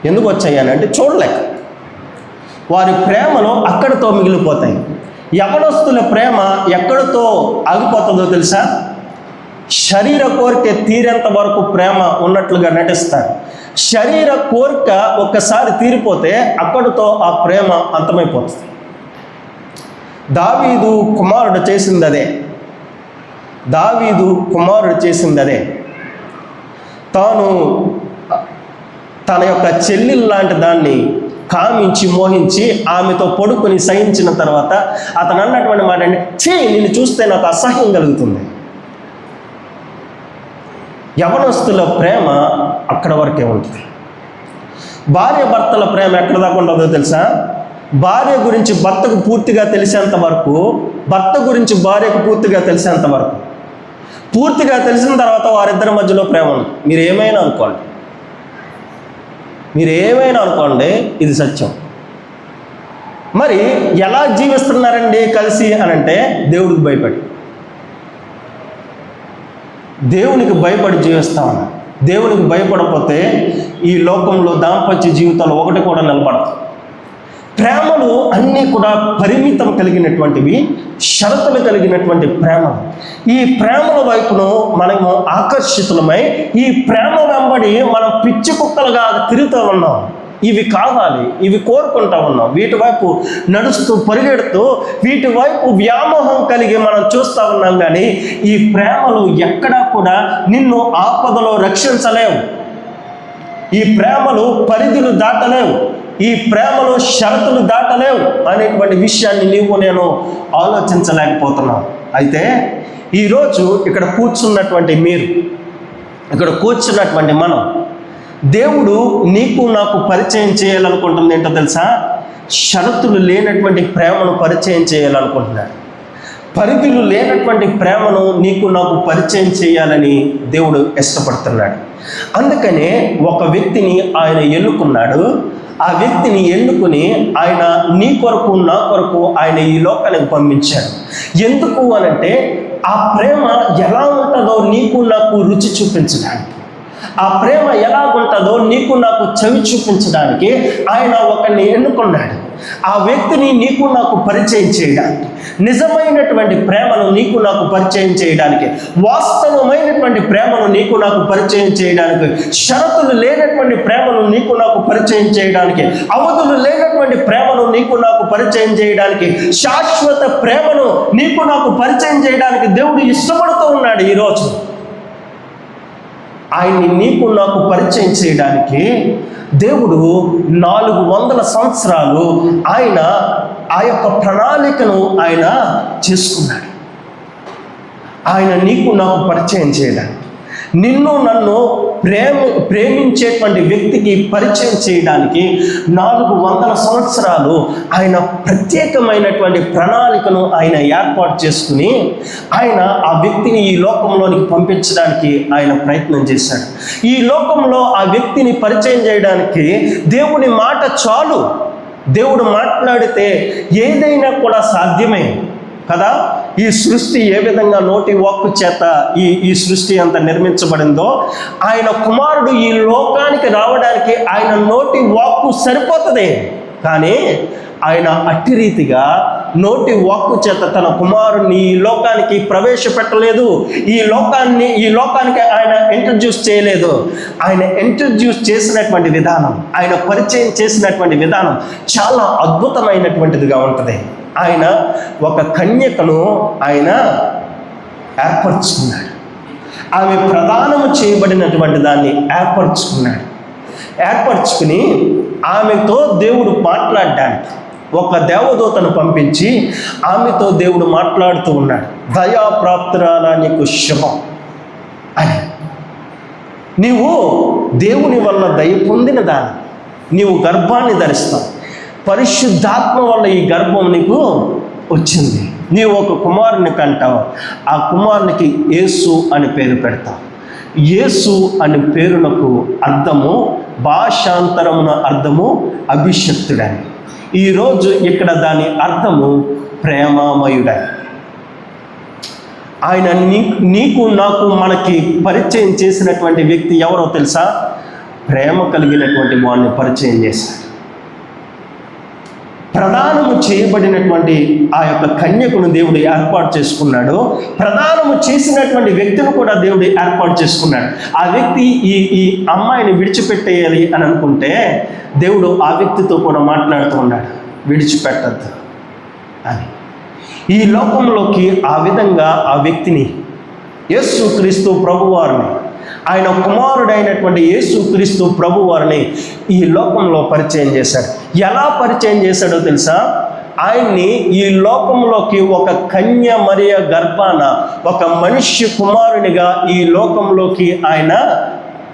ఎందుకు వచ్చాయి అని అంటే చూడలేక వారి ప్రేమలు అక్కడితో మిగిలిపోతాయి. యవనస్తుల ప్రేమ ఎక్కడితో ఆగిపోతుందో తెలుసా? శరీర కోరిక తీరేంత వరకు ప్రేమ ఉన్నట్లుగా నటిస్తారు. శరీర కోరిక ఒక్కసారి తీరిపోతే అక్కడితో ఆ ప్రేమ అంతమైపోతుంది. దావీదు కుమారుడు చేసింది అదే. తాను తన యొక్క చెల్లెలు లాంటి దాన్ని కామించి మోహించి ఆమెతో పడుకొని సహించిన తర్వాత అతను అన్నటువంటి మాట అంటే, నిన్ను చూస్తే నాకు అసహ్యం కలుగుతుంది. యవనస్తుల ప్రేమ అక్కడ వరకే ఉంటుంది. భార్య భర్తల ప్రేమ ఎక్కడ దాకా ఉంటుందో తెలుసా? భార్య గురించి భర్తకు పూర్తిగా తెలిసేంత వరకు, భర్త గురించి భార్యకు పూర్తిగా తెలిసేంత వరకు. పూర్తిగా తెలిసిన తర్వాత వారిద్దరి మధ్యలో ప్రేమ ఉంది. మీరు ఏమైనా అనుకోండి, ఇది సత్యం. మరి ఎలా జీవిస్తున్నారండి కలిసి అనంటే దేవునికి భయపడి జీవిస్తామని. దేవునికి భయపడకపోతే ఈ లోకంలో దాంపత్య జీవితాలు ఒకటి కూడా నిలబడదు. ప్రేమలు అన్నీ కూడా పరిమితం కలిగినటువంటివి, షరతులు కలిగినటువంటి ప్రేమలు. ఈ ప్రేమల వైపును మనము ఆకర్షితులమై ఈ ప్రేమ వెంబడి మనం పిచ్చి కుక్కలుగా తిరుగుతూ ఉన్నాం. ఇవి కావాలి, ఇవి కోరుకుంటూ ఉన్నాం, వీటి వైపు నడుస్తూ పరిగెడుతూ వీటి వైపు వ్యామోహం కలిగి మనం చూస్తూ ఉన్నాం. కానీ ఈ ప్రేమలు ఎక్కడా కూడా నిన్ను ఆపదలో రక్షించలేవు. ఈ ప్రేమలు పరిధులు దాటలేవు, ఈ ప్రేమలో షరతులు దాటలేవు అనేటువంటి విషయాన్ని నేను ఆలోచించలేకపోతున్నాను. అయితే ఈరోజు ఇక్కడ కూర్చున్నటువంటి మనం, దేవుడు నీకు నాకు పరిచయం చేయాలనుకుంటుంది ఏంటో తెలుసా? షరతులు లేనటువంటి ప్రేమను పరిచయం చేయాలనుకుంటున్నాడు. పరిధులు లేనటువంటి ప్రేమను నీకు నాకు పరిచయం చేయాలని దేవుడు ఇష్టపడుతున్నాడు. అందుకనే ఒక వ్యక్తిని ఆయన ఎన్నుకున్నాడు. ఆ వ్యక్తిని ఎన్నుకుని ఆయన నీ కొరకు నా కొరకు ఆయన ఈ లోకానికి పంపించాడు. ఎందుకు అనంటే ఆ ప్రేమ ఎలా ఉంటుందో నీకు నాకు రుచి చూపించడానికి, ఆ ప్రేమ ఎలా ఉంటుందో నీకు నాకు చవి చూపించడానికి ఆయన ఒకరిని ఎన్నుకున్నాడు. ఆ వ్యక్తిని నీకు నాకు పరిచయం చేయడానికి, నిజమైనటువంటి ప్రేమను నీకు నాకు పరిచయం చేయడానికి, వాస్తవమైనటువంటి ప్రేమను నీకు నాకు పరిచయం చేయడానికి, షరతులు లేనటువంటి ప్రేమను నీకు నాకు పరిచయం చేయడానికి, అవధులు లేనటువంటి ప్రేమను నీకు నాకు పరిచయం చేయడానికి, శాశ్వత ప్రేమను నీకు నాకు పరిచయం చేయడానికి దేవుడు ఇష్టపడుతూ ఉన్నాడు. ఈరోజు ఆయన్ని నీకు నాకు పరిచయం చేయడానికి దేవుడు 400 సంవత్సరాలు ఆయన ఆ యొక్క ప్రణాళికను ఆయన చేసుకున్నాడు. ఆయన నీకు నాకు పరిచయం చేయడానికి, నిన్ను నన్ను ప్రేమించేటువంటి వ్యక్తికి పరిచయం చేయడానికి 400 సంవత్సరాలు ఆయన ప్రత్యేకమైనటువంటి ప్రణాళికను ఆయన ఏర్పాటు చేసుకుని ఆయన ఆ వ్యక్తిని ఈ లోకంలోనికి పంపించడానికి ఆయన ప్రయత్నం చేశాడు. ఈ లోకంలో ఆ వ్యక్తిని పరిచయం చేయడానికి దేవుని మాట చాలు. దేవుడు మాట్లాడితే ఏదైనా కూడా సాధ్యమే కదా. ఈ సృష్టి ఏ విధంగా నోటి వాక్కు చేత ఈ సృష్టి అంతా నిర్మించబడిందో, ఆయన కుమారుడు ఈ లోకానికి రావడానికి ఆయన నోటి వాక్కు సరిపోతుంది. కానీ ఆయన అట్టి రీతిగా నోటి వాక్కు చేత తన కుమారుడిని ఈ లోకానికి ప్రవేశపెట్టలేదు. ఈ లోకానికి ఆయన ఇంట్రడ్యూస్ చేయలేదు. ఆయన ఇంట్రడ్యూస్ చేసినటువంటి విధానం, ఆయన పరిచయం చేసినటువంటి విధానం చాలా అద్భుతమైనటువంటిదిగా ఉంటుంది. ఆయన ఒక కన్యకను ఆయన ఏర్పరచుకున్నాడు. ఆమె ప్రదానము చేయబడినటువంటి దాన్ని ఏర్పరచుకుని ఆమెతో దేవుడు మాట్లాడడానికి ఒక దేవదూతను పంపించి ఆమెతో దేవుడు మాట్లాడుతూ ఉన్నాడు. దయాప్రాప్తురాలా నీకు శుభం అని, నీవు దేవుని వల్ల దయ పొందిన దాన్ని, నీవు గర్భాన్ని ధరిస్తావు, పరిశుద్ధాత్మ వల్ల ఈ గర్భం నీకు వచ్చింది, నీవు ఒక కుమారుని కంటావు, ఆ కుమారునికి యేసు అని పేరు పెడతావు. యేసు అనే పేరునకు అర్థము, భాషాంతరమున అర్థము అభిషక్తుడని. ఈరోజు ఇక్కడ దాని అర్థము ప్రేమామయుడని. ఆయన నీకు నాకు మనకి పరిచయం చేసినటువంటి వ్యక్తి ఎవరో తెలుసా? ప్రేమ కలిగినటువంటి వాడిని పరిచయం చేశాడు. ప్రదానము చేయబడినటువంటి ఆ యొక్క కన్యకును దేవుడు ఏర్పాటు చేసుకున్నాడు. ప్రదానము చేసినటువంటి వ్యక్తిని కూడా దేవుడు ఏర్పాటు చేసుకున్నాడు. ఆ వ్యక్తి ఈ అమ్మాయిని విడిచిపెట్టేయాలి అని అనుకుంటే దేవుడు ఆ వ్యక్తితో కూడా మాట్లాడుతూ ఉన్నాడు, విడిచిపెట్టద్దు అని. ఈ లోకంలోకి ఆ విధంగా ఆ వ్యక్తిని, యేసుక్రీస్తు ప్రభువారిని, ఆయన కుమారుడైనటువంటి యేసుక్రీస్తు ప్రభువారిని ఈ లోకంలో పరిచయం చేశాడు. ఎలా పరిచయం చేశాడో తెలుసా? ఆయన్ని ఈ లోకంలోకి ఒక కన్య మరియ గర్భాన ఒక మనుష్య కుమారునిగా ఈ లోకంలోకి ఆయన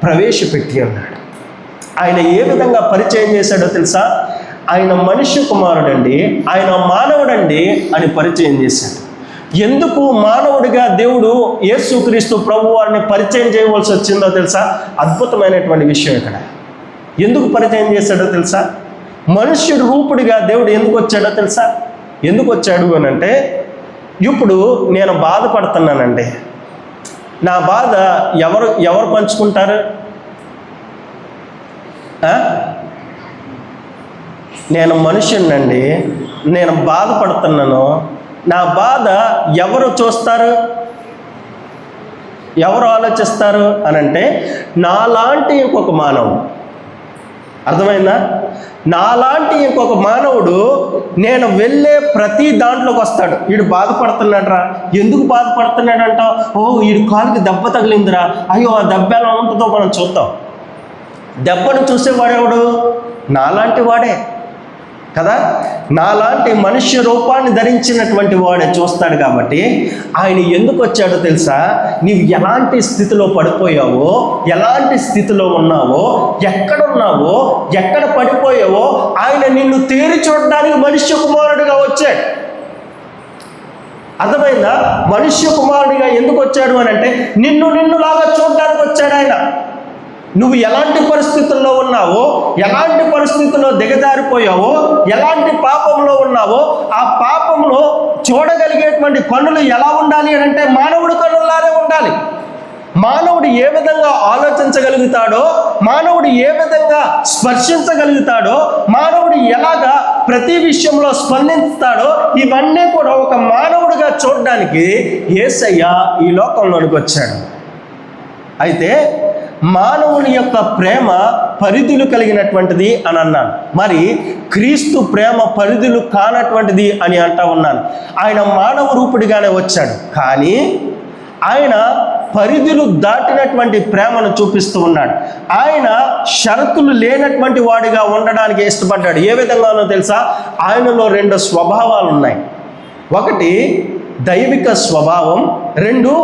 ప్రవేశపెట్టి ఉన్నాడు. ఆయన ఏ విధంగా పరిచయం చేశాడో తెలుసా? ఆయన మనుష్య కుమారుడండి, ఆయన మానవుడండి అని పరిచయం చేశాడు. ఎందుకు మానవుడిగా దేవుడు యేసుక్రీస్తు ప్రభువారిని పరిచయం చేయవలసి వచ్చిందో తెలుసా? అద్భుతమైనటువంటి విషయం ఇక్కడ. ఎందుకు పరిచయం చేశాడో తెలుసా? మనుష్యుడు రూపుడిగా దేవుడు ఎందుకు వచ్చాడో తెలుసా? ఎందుకు వచ్చాడు అని అంటే, ఇప్పుడు నేను బాధపడుతున్నానండి, నా బాధ ఎవరు పంచుకుంటారు? నేను మనుష్యుడినండి, నేను బాధపడుతున్నాను, నా బాధ ఎవరు చూస్తారు, ఎవరు ఆలోచిస్తారు అని అంటే, నాలాంటి ఇంకొక మానవుడు. అర్థమైందా? నాలాంటి ఇంకొక మానవుడు నేను వెళ్ళే ప్రతి దాంట్లోకి వస్తాడు. వీడు బాధపడుతున్నాడురా, ఎందుకు బాధపడుతున్నాడంట? ఓ వీడి కాలుకి దెబ్బ తగిలిందిరా, అయ్యో ఆ దెబ్బ ఎలా ఉంటుందో మనం చూద్దాం. దెబ్బను చూసేవాడెవడు? నాలాంటి వాడే కదా. నాలాంటి మనుష్య రూపాన్ని ధరించినటువంటి వాడే చూస్తాడు. కాబట్టి ఆయన ఎందుకు వచ్చాడో తెలుసా? నీవు ఎలాంటి స్థితిలో పడిపోయావో, ఎలాంటి స్థితిలో ఉన్నావో, ఎక్కడున్నావో, ఎక్కడ పడిపోయావో ఆయన నిన్ను తేరి చూడడానికి మనుష్య కుమారుడిగా వచ్చాడు. అర్థమైందా? మనుష్య కుమారుడిగా ఎందుకు వచ్చాడు అని అంటే, నిన్నులాగా చూడడానికి వచ్చాడు ఆయన. నువ్వు ఎలాంటి పరిస్థితుల్లో ఉన్నావో, ఎలాంటి పరిస్థితుల్లో దిగజారిపోయావో, ఎలాంటి పాపంలో ఉన్నావో, ఆ పాపంలో చూడగలిగేటువంటి కన్నులు ఎలా ఉండాలి అని అంటే మానవుడి కన్నులానే ఉండాలి. మానవుడు ఏ విధంగా ఆలోచించగలుగుతాడో, మానవుడు ఏ విధంగా స్పర్శించగలుగుతాడో, మానవుడు ఎలాగా ప్రతి విషయంలో స్పందిస్తాడో ఇవన్నీ కూడా ఒక మానవుడిగా చూడడానికి యేసయ్య ఈ లోకంలోనికి వచ్చాడు. అయితే మానవుని యొక్క ప్రేమ పరిధులు కలిగినటువంటిది అని అన్నాను. మరి క్రీస్తు ప్రేమ పరిధులు కానటువంటిది అని అంటా ఉన్నాను. ఆయన మానవ రూపుడిగానే వచ్చాడు, కానీ ఆయన పరిధులు దాటినటువంటి ప్రేమను చూపిస్తూ ఉన్నాడు. ఆయన షరతులు లేనటువంటి వాడిగా ఉండడానికి ఇష్టపడ్డాడు. ఏ విధంగానో తెలుసా? ఆయనలో 2 స్వభావాలు ఉన్నాయి. ఒకటి దైవిక స్వభావం, 2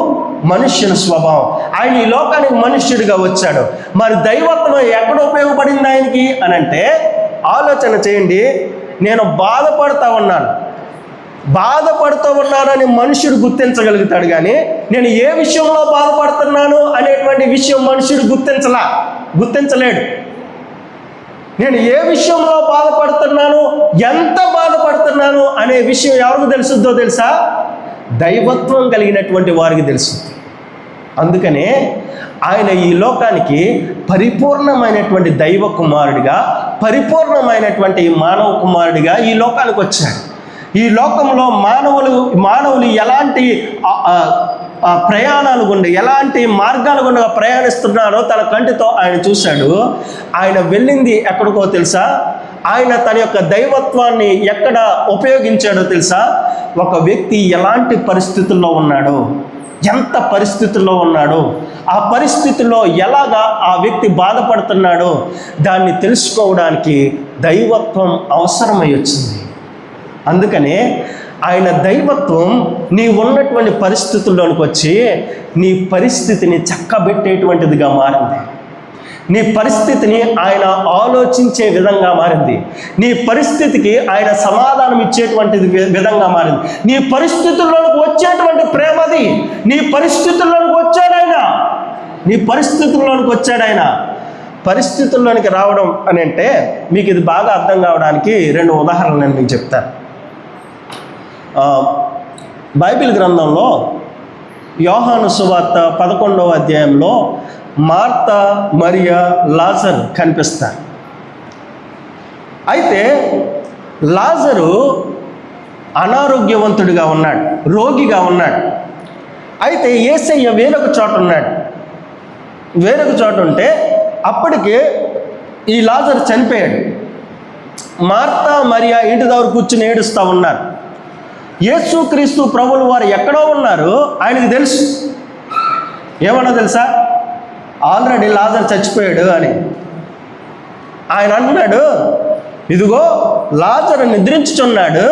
మనుష్యుని స్వభావం. ఆయన ఈ లోకానికి మనుష్యుడిగా వచ్చాడు. మరి దైవత్వం ఎక్కడ ఉపయోగపడింది ఆయనకి అని అంటే, ఆలోచన చేయండి. నేను బాధపడుతూ ఉన్నానని మనుషుడు గుర్తించగలుగుతాడు, కానీ నేను ఏ విషయంలో బాధపడుతున్నాను అనేటువంటి విషయం మనుషుడు గుర్తించలేడు. నేను ఏ విషయంలో బాధపడుతున్నాను, ఎంత బాధపడుతున్నాను అనే విషయం ఎవరికి తెలుసుద్దో తెలుసా? దైవత్వం కలిగినటువంటి వారికి తెలుస్తుంది. అందుకనే ఆయన ఈ లోకానికి పరిపూర్ణమైనటువంటి దైవ కుమారుడిగా, పరిపూర్ణమైనటువంటి మానవ కుమారుడిగా ఈ లోకానికి వచ్చాడు. ఈ లోకంలో మానవులు ఎలాంటి ప్రయాణాలు గుండా, ఎలాంటి మార్గాలు గుండా ప్రయాణిస్తున్నారో తన కంటితో ఆయన చూశాడు. ఆయన వెళ్ళింది ఎక్కడికో తెలుసా? ఆయన తన యొక్క దైవత్వాన్ని ఎక్కడ ఉపయోగించాడో తెలుసా? ఒక వ్యక్తి ఎలాంటి పరిస్థితుల్లో ఉన్నాడో, ఎంత పరిస్థితుల్లో ఉన్నాడో, ఆ పరిస్థితుల్లో ఎలాగా ఆ వ్యక్తి బాధపడుతున్నాడో దాన్ని తెలుసుకోవడానికి దైవత్వం అవసరమై వచ్చింది. అందుకనే ఆయన దైవత్వం నీ ఉన్నటువంటి పరిస్థితుల్లోనికి వచ్చి నీ పరిస్థితిని చక్కబెట్టేటువంటిదిగా మారింది. నీ పరిస్థితిని ఆయన ఆలోచించే విధంగా మారింది. నీ పరిస్థితికి ఆయన సమాధానం ఇచ్చేటువంటిది విధంగా మారింది. నీ పరిస్థితుల్లోనికి వచ్చేటువంటి ప్రేమది. నీ పరిస్థితుల్లోనికి వచ్చాడాయన. పరిస్థితుల్లోనికి రావడం అని అంటే మీకు ఇది బాగా అర్థం కావడానికి 2 ఉదాహరణలు నేను మీకు చెప్తాను. బైబిల్ గ్రంథంలో యోహాను సువార్త 11వ అధ్యాయంలో మార్తా, మరియా, లాజరు కనిపిస్తారు. అయితే లాజరు అనారోగ్యవంతుడిగా ఉన్నాడు, రోగిగా ఉన్నాడు. అయితే యేసయ్య వేరొక చోట ఉంటే అప్పటికే ఈ లాజరు చనిపోయాడు. మార్తా, మరియా ఇంటి దగ్గర కూర్చుని ఏడుస్తూ ఉన్నారు. యేసుక్రీస్తు ప్రభువులు వారు ఎక్కడో ఉన్నారు, ఆయనకు తెలుసు. ఏమన్నా తెలుసా? ఆల్రెడీ లాజరు చచ్చిపోయాడు అని. ఆయన అంటున్నాడు, ఇదిగో లాజరు నిద్రించుచున్నాడు,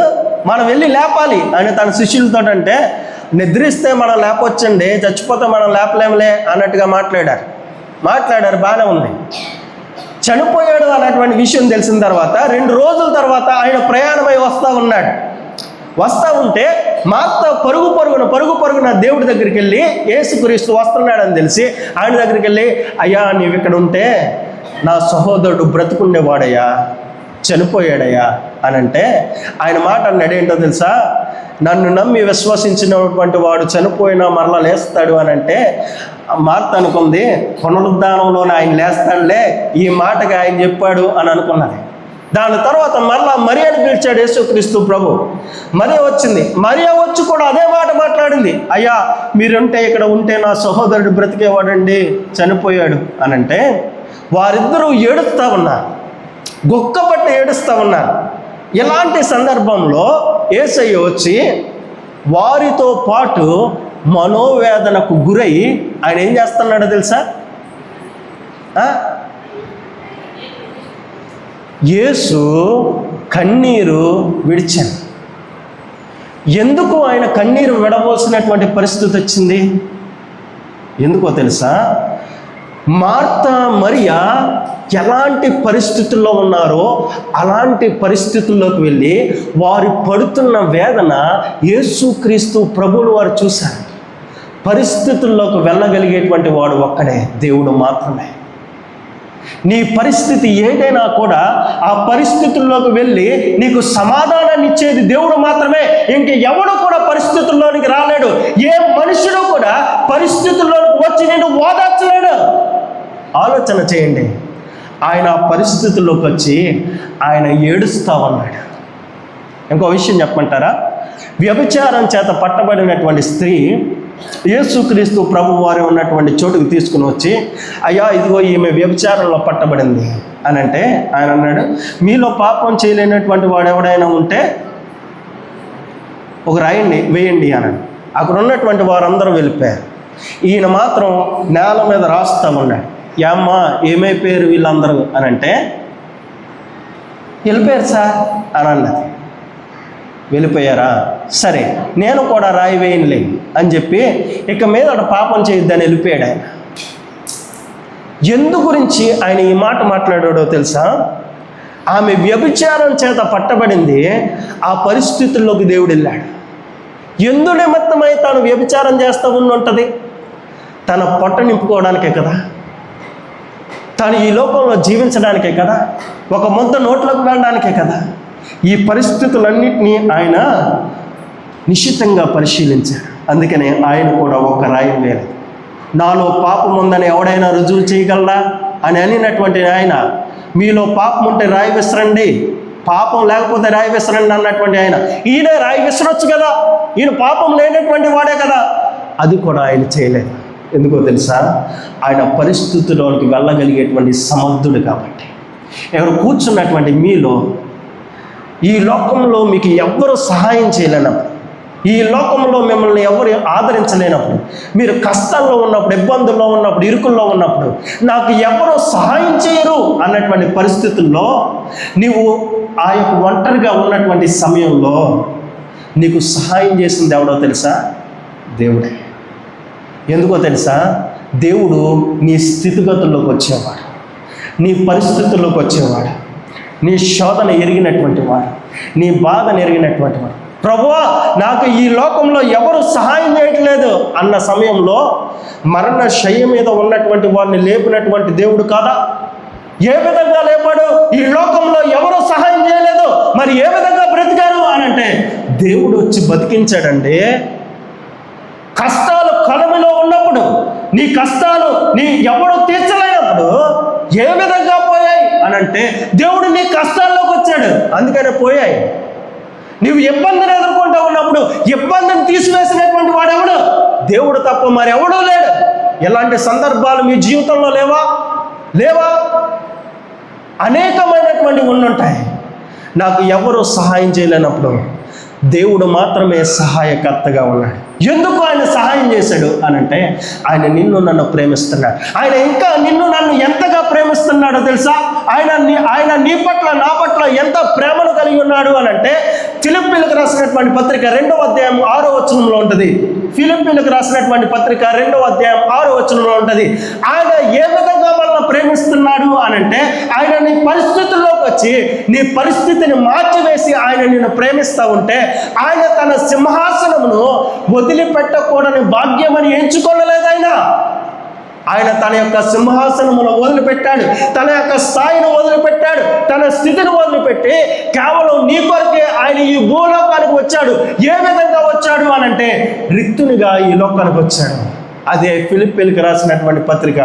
మనం వెళ్ళి లేపాలి అని తన శిష్యులతో. అంటే నిద్రిస్తే మనం లేపొచ్చండి, చచ్చిపోతే మనం లేపలేములే అన్నట్టుగా మాట్లాడారు. బాగానే ఉంది. చనిపోయాడు అన్నటువంటి విషయం తెలిసిన తర్వాత 2 రోజుల తర్వాత ఆయన ప్రయాణమై వస్తూ ఉంటే మార్త పరుగున దేవుడి దగ్గరికి వెళ్ళి యేసుక్రీస్తు వస్తున్నాడని తెలిసి ఆయన దగ్గరికి వెళ్ళి, అయ్యా నీవు ఇక్కడ ఉంటే నా సహోదరుడు బ్రతుకుండేవాడయ్యా, చనిపోయాడయ్యా అని అంటే ఆయన మాట అన్నాడు. ఏంటో తెలుసా? నన్ను నమ్మి విశ్వసించినటువంటి వాడు చనిపోయినా మరలా లేస్తాడు అని అంటే మార్త అనుకుంది, పునరుద్ధానంలోనే ఆయన లేస్తాడులే, ఈ మాటగా ఆయన చెప్పాడు అని అనుకున్నది. దాని తర్వాత మరలా మరియాని పిలిచాడు యేసుక్రీస్తు ప్రభు. మరియా వచ్చింది. మరియా వచ్చి కూడా అదే మాట మాట్లాడింది, అయ్యా మీరుంటే ఇక్కడ ఉంటే నా సహోదరుడు బ్రతికేవాడండి, చనిపోయాడు అని అంటే వారిద్దరూ ఏడుస్తూ ఉన్నారు, గుక్కపట్టి ఏడుస్తూ ఉన్నారు. ఇలాంటి సందర్భంలో యేసయ్య వచ్చి వారితో పాటు మనోవేదనకు గురై ఆయన ఏం చేస్తున్నాడో తెలుసా? యేసు కన్నీరు విడిచాను. ఎందుకు ఆయన కన్నీరు విడవలసినటువంటి పరిస్థితి వచ్చింది? ఎందుకో తెలుసా? మార్తా, మరియా ఎలాంటి పరిస్థితుల్లో ఉన్నారో అలాంటి పరిస్థితుల్లోకి వెళ్ళి వారు పడుతున్న వేదన యేసుక్రీస్తు ప్రభువులు వారు చూశారు. పరిస్థితుల్లోకి వెళ్ళగలిగేటువంటి వాడు ఒక్కడే, దేవుడు మాత్రమే. నీ పరిస్థితి ఏదైనా కూడా ఆ పరిస్థితుల్లోకి వెళ్ళి నీకు సమాధానాన్ని ఇచ్చేది దేవుడు మాత్రమే. ఇంక ఎవడు కూడా పరిస్థితుల్లోనికి రాలేడు. ఏ మనుషుడు కూడా పరిస్థితుల్లోకి వచ్చి నేను ఓదార్చలేడు. ఆలోచన చేయండి. ఆయన ఆ పరిస్థితుల్లోకి వచ్చి ఆయన ఏడుస్తూ ఉన్నాడు. ఇంకో విషయం చెప్పమంటారా? వ్యభిచారం చేత పట్టబడినటువంటి స్త్రీ యేసుక్రీస్తు ప్రభు వారు ఉన్నటువంటి చోటుకు తీసుకుని వచ్చి, అయ్యా ఇదిగో ఈమె వ్యభిచారంలో పట్టబడింది అని అంటే ఆయన అన్నాడు, మీలో పాపం చేయలేనటువంటి వాడు ఎవడైనా ఉంటే ఒక రాయిని వేయండి అన్నాడు. అక్కడ ఉన్నటువంటి వారందరూ వెళ్ళిపోయారు. ఈయన మాత్రం నేల మీద రాస్తూ ఉన్నాడు. ఏమ్మా ఏమైపోయారు వీళ్ళందరూ అని అంటే, వెళ్ళిపోయారు సార్ అని అన్నది. వెళ్ళిపోయారా, సరే నేను కూడా రాయి వేయనులే అని చెప్పి ఇక మీద పాపం చేయొద్దని వెళ్ళిపోయాడు ఆయన. ఎందు గురించి ఆయన ఈ మాట మాట్లాడాడో తెలుసా? ఆమె వ్యభిచారం చేత పట్టబడింది. ఆ పరిస్థితుల్లోకి దేవుడు వెళ్ళాడు. ఎందు నిమిత్తమై తాను వ్యభిచారం చేస్తూ ఉంటుంది? తన పొట్ట నింపుకోవడానికే కదా, తాను ఈ లోకంలో జీవించడానికే కదా, ఒక ముద్ద నోట్లోకి వెళ్ళడానికే కదా. ఈ పరిస్థితులన్నింటినీ ఆయన నిశ్చితంగా పరిశీలించాడు. అందుకనే ఆయన కూడా ఒక రాయి వేయలేదు. నాలో పాపం ఉందని ఎవడైనా రుజువు చేయగలరా అని అనినటువంటి ఆయన, మీలో పాపం ఉంటే రాయి విసరండి, పాపం లేకపోతే రాయి విసరండి అన్నటువంటి ఆయన, ఈయన రాయి విసరొచ్చు కదా, ఈయన పాపం లేనటువంటి వాడే కదా. అది కూడా ఆయన చేయలేదు. ఎందుకో తెలుసా? ఆయన పరిస్థితుల్లోకి వెళ్ళగలిగేటువంటి సమర్థుడు కాబట్టి. ఎవరు కూర్చున్నటువంటి మీలో ఈ లోకంలో మీకు ఎవ్వరూ సహాయం చేయలేనప్పుడు, ఈ లోకంలో మిమ్మల్ని ఎవరు ఆదరించలేనప్పుడు, మీరు కష్టాల్లో ఉన్నప్పుడు, ఇబ్బందుల్లో ఉన్నప్పుడు, ఇరుకుల్లో ఉన్నప్పుడు, నాకు ఎవరో సహాయం చేయరు అన్నటువంటి పరిస్థితుల్లో నీవు ఆ యొక్క ఒంటరిగా ఉన్నటువంటి సమయంలో నీకు సహాయం చేసింది ఎవడో తెలుసా? దేవుడే. ఎందుకో తెలుసా? దేవుడు నీ స్థితిగతుల్లోకి వచ్చేవాడు, నీ పరిస్థితుల్లోకి వచ్చేవాడు, నీ శోధన ఎరిగినటువంటి వాడు, నీ బాధను ఎరిగినటువంటి వాడు. ప్రభువా నాకు ఈ లోకంలో ఎవరు సహాయం చేయట్లేదు అన్న సమయంలో మరణ శయ్య మీద ఉన్నటువంటి వారిని లేపినటువంటి దేవుడు కాదా? ఏ విధంగా లేపాడు? ఈ లోకంలో ఎవరు సహాయం చేయలేదు, మరి ఏ విధంగా బ్రతికారు అని అంటే దేవుడు వచ్చి బతికించాడండి. కష్టాలు కలమిలో ఉన్నప్పుడు, నీ కష్టాలు నీ ఎవడు తీర్చలేనప్పుడు ఏ విధంగా పోయాయి అని అంటే దేవుడు నీ కష్టాల్లోకి వచ్చాడు, అందుకనే పోయాయి. నీవు ఇబ్బందిని ఎదుర్కొంటూ ఉన్నప్పుడు ఇబ్బందిని తీసివేసినటువంటి వాడెవడు? దేవుడు తప్ప మరి ఎవడూ లేడు. ఎలాంటి సందర్భాలు మీ జీవితంలో లేవా? అనేకమైనటువంటి ఉండుంటాయి. నాకు ఎవరు సహాయం చేయలేనప్పుడు దేవుడు మాత్రమే సహాయకర్తగా ఉన్నాడు. ఎందుకు ఆయన సహాయం చేశాడు అని అంటే ఆయన నిన్ను నన్ను ప్రేమిస్తున్నాడు. ఆయన ఇంకా నిన్ను నన్ను ఎంతగా ప్రేమిస్తున్నాడో తెలుసా? ఆయన నీ పట్ల నా పట్ల ఎంత ప్రేమను కలిగి ఉన్నాడు అని అంటే ఫిలిప్పీలకు రాసినటువంటి పత్రిక 2వ అధ్యాయం 6వ వచనంలో ఉంటుంది. ఫిలిప్పీలకు రాసినటువంటి పత్రిక 2వ అధ్యాయం 6వ వచనంలో ఉంటుంది. ఆయన ఏ విధంగా మనల్ని ప్రేమిస్తున్నాడు అని అంటే ఆయన నీ పరిస్థితుల్లోకి వచ్చి నీ పరిస్థితిని మార్చివేసి ఆయన నిన్ను ప్రేమిస్తూ ఉంటే ఆయన తన సింహాసనమును వదిలిపెట్టకూడని భాగ్యమని ఎంచుకోలేదు. ఆయన తన యొక్క సింహాసనమును వదిలిపెట్టాడు, తన యొక్క స్థాయిని వదిలిపెట్టాడు, తన స్థితిని వదిలిపెట్టి కేవలం నీ కొరకే ఆయన ఈ భూలోకానికి వచ్చాడు. ఏ విధంగా వచ్చాడు అని అంటే రిక్తునిగా ఈ లోకానికి వచ్చాడు. అదే ఫిలిప్పీలకు రాసినటువంటి పత్రిక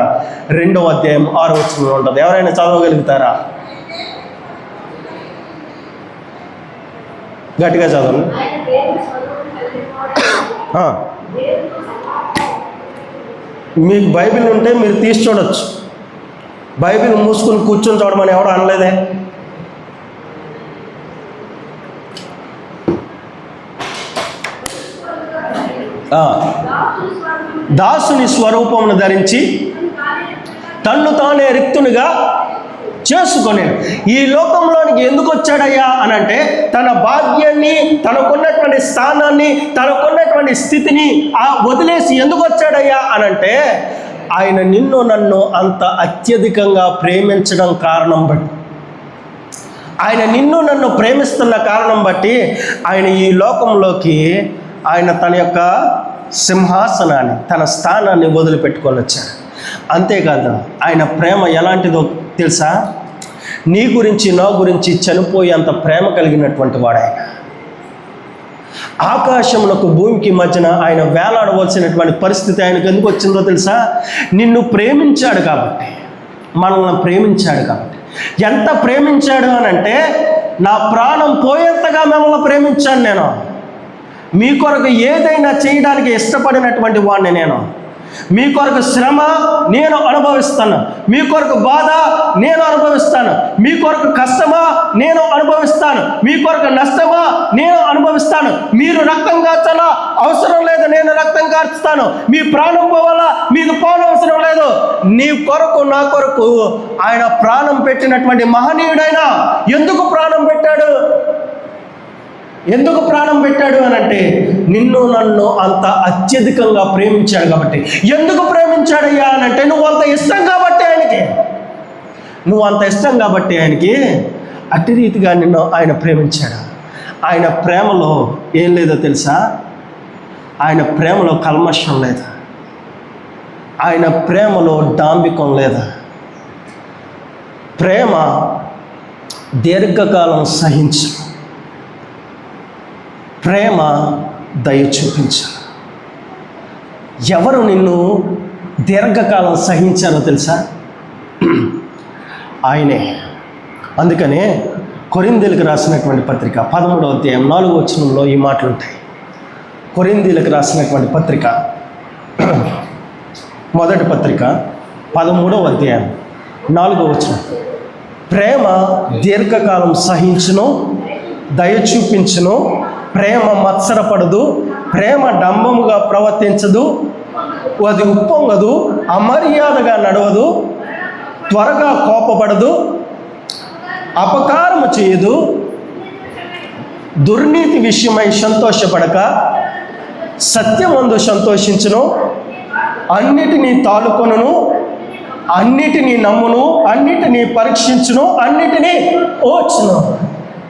2వ అధ్యాయం 6వ వచనంలో ఉంటుంది. ఎవరైనా చదవగలుగుతారా? గట్టిగా చదవండి. మీకు బైబిల్ ఉంటే మీరు తీసి చూడొచ్చు. బైబిల్ మూసుకుని కూర్చొని చూడమని ఎవడు అనలేదే. దాసుని స్వరూపమును ధరించి తన్ను తానే రిక్తునిగా చేసుకొని ఈ లోకంలోనికి ఎందుకు వచ్చాడయ్యా అని అంటే తన భాగ్యాన్ని, తనకున్నటువంటి స్థానాన్ని, తనకున్నటువంటి స్థితిని వదిలేసి ఎందుకు వచ్చాడయ్యా అని అంటే ఆయన నిన్ను నన్ను అంత అత్యధికంగా ప్రేమించడం కారణం బట్టి, ఆయన నిన్ను నన్ను ప్రేమిస్తున్న కారణం బట్టి ఆయన ఈ లోకంలోకి ఆయన తన యొక్క సింహాసనాన్ని, తన స్థానాన్ని వదిలిపెట్టుకొని వచ్చాడు. అంతేకాదు ఆయన ప్రేమ ఎలాంటిదో తెలుసా? నీ గురించి నా గురించి చనిపోయేంత ప్రేమ కలిగినటువంటి వాడు ఆయన. ఆకాశమునకు భూమికి మధ్యన ఆయన వేలాడవలసినటువంటి పరిస్థితి ఆయనకు ఎందుకు వచ్చిందో తెలుసా? నిన్ను ప్రేమించాడు కాబట్టి, మనల్ని ప్రేమించాడు కాబట్టి. ఎంత ప్రేమించాడు అని అంటే నా ప్రాణం పోయేంతగా మిమ్మల్ని ప్రేమించాను నేను. మీ కొరకు ఏదైనా చేయడానికి ఇష్టపడినటువంటి వాడిని నేను. మీ కొరకు శ్రమ నేను అనుభవిస్తాను, మీ కొరకు బాధ నేను అనుభవిస్తాను, మీ కొరకు కష్టమా నేను అనుభవిస్తాను, మీ కొరకు నష్టమా నేను అనుభవిస్తాను. మీరు రక్తం కార్చాలా? అవసరం లేదు, నేను రక్తం కార్చుతాను. మీ ప్రాణం పోవాలా? మీకు పోవడం అవసరం లేదు. నీ కొరకు నా కొరకు ఆయన ప్రాణం పెట్టినటువంటి మహనీయుడైనా ఎందుకు ప్రాణం పెట్టాడు? ఎందుకు ప్రాణం పెట్టాడు అని అంటే, నిన్ను నన్ను అంత అత్యధికంగా ప్రేమించాడు కాబట్టి. ఎందుకు ప్రేమించాడయ్యా అని అంటే, నువ్వు అంత ఇష్టం కాబట్టి ఆయనకి అట్టి రీతిగా నిన్ను ఆయన ప్రేమించాడు. ఆయన ప్రేమలో ఏం లేదో తెలుసా? ఆయన ప్రేమలో కల్మషం లేదు, ఆయన ప్రేమలో డాంబికం లేదు. ప్రేమ దీర్ఘకాలం సహించు, ప్రేమ దయ చూపించాలి. ఎవరు నిన్ను దీర్ఘకాలం సహించారో తెలుసా? ఆయనే. అందుకనే కొరింథీయులకు రాసినటువంటి పత్రిక 13వ అధ్యాయం 4వ వచనంలో ఈ మాటలు ఉంటాయి. కొరింథీయులకు రాసినటువంటి పత్రిక, మొదటి పత్రిక 13వ అధ్యాయం 4వ వచనం, ప్రేమ దీర్ఘకాలం సహించును, దయ చూపించును, ప్రేమ మత్సరపడదు, ప్రేమ డంబముగా ప్రవర్తించదు, అది ఉప్పొంగదు, అమర్యాదగా నడవదు, త్వరగా కోపపడదు, అపకారము చేయదు, దుర్నీతి విషయమై సంతోషపడక సత్యమందు సంతోషించును, అన్నిటినీ తాలుకొనును, అన్నిటినీ నమ్మును, అన్నిటినీ పరీక్షించును, అన్నిటినీ ఓర్చును.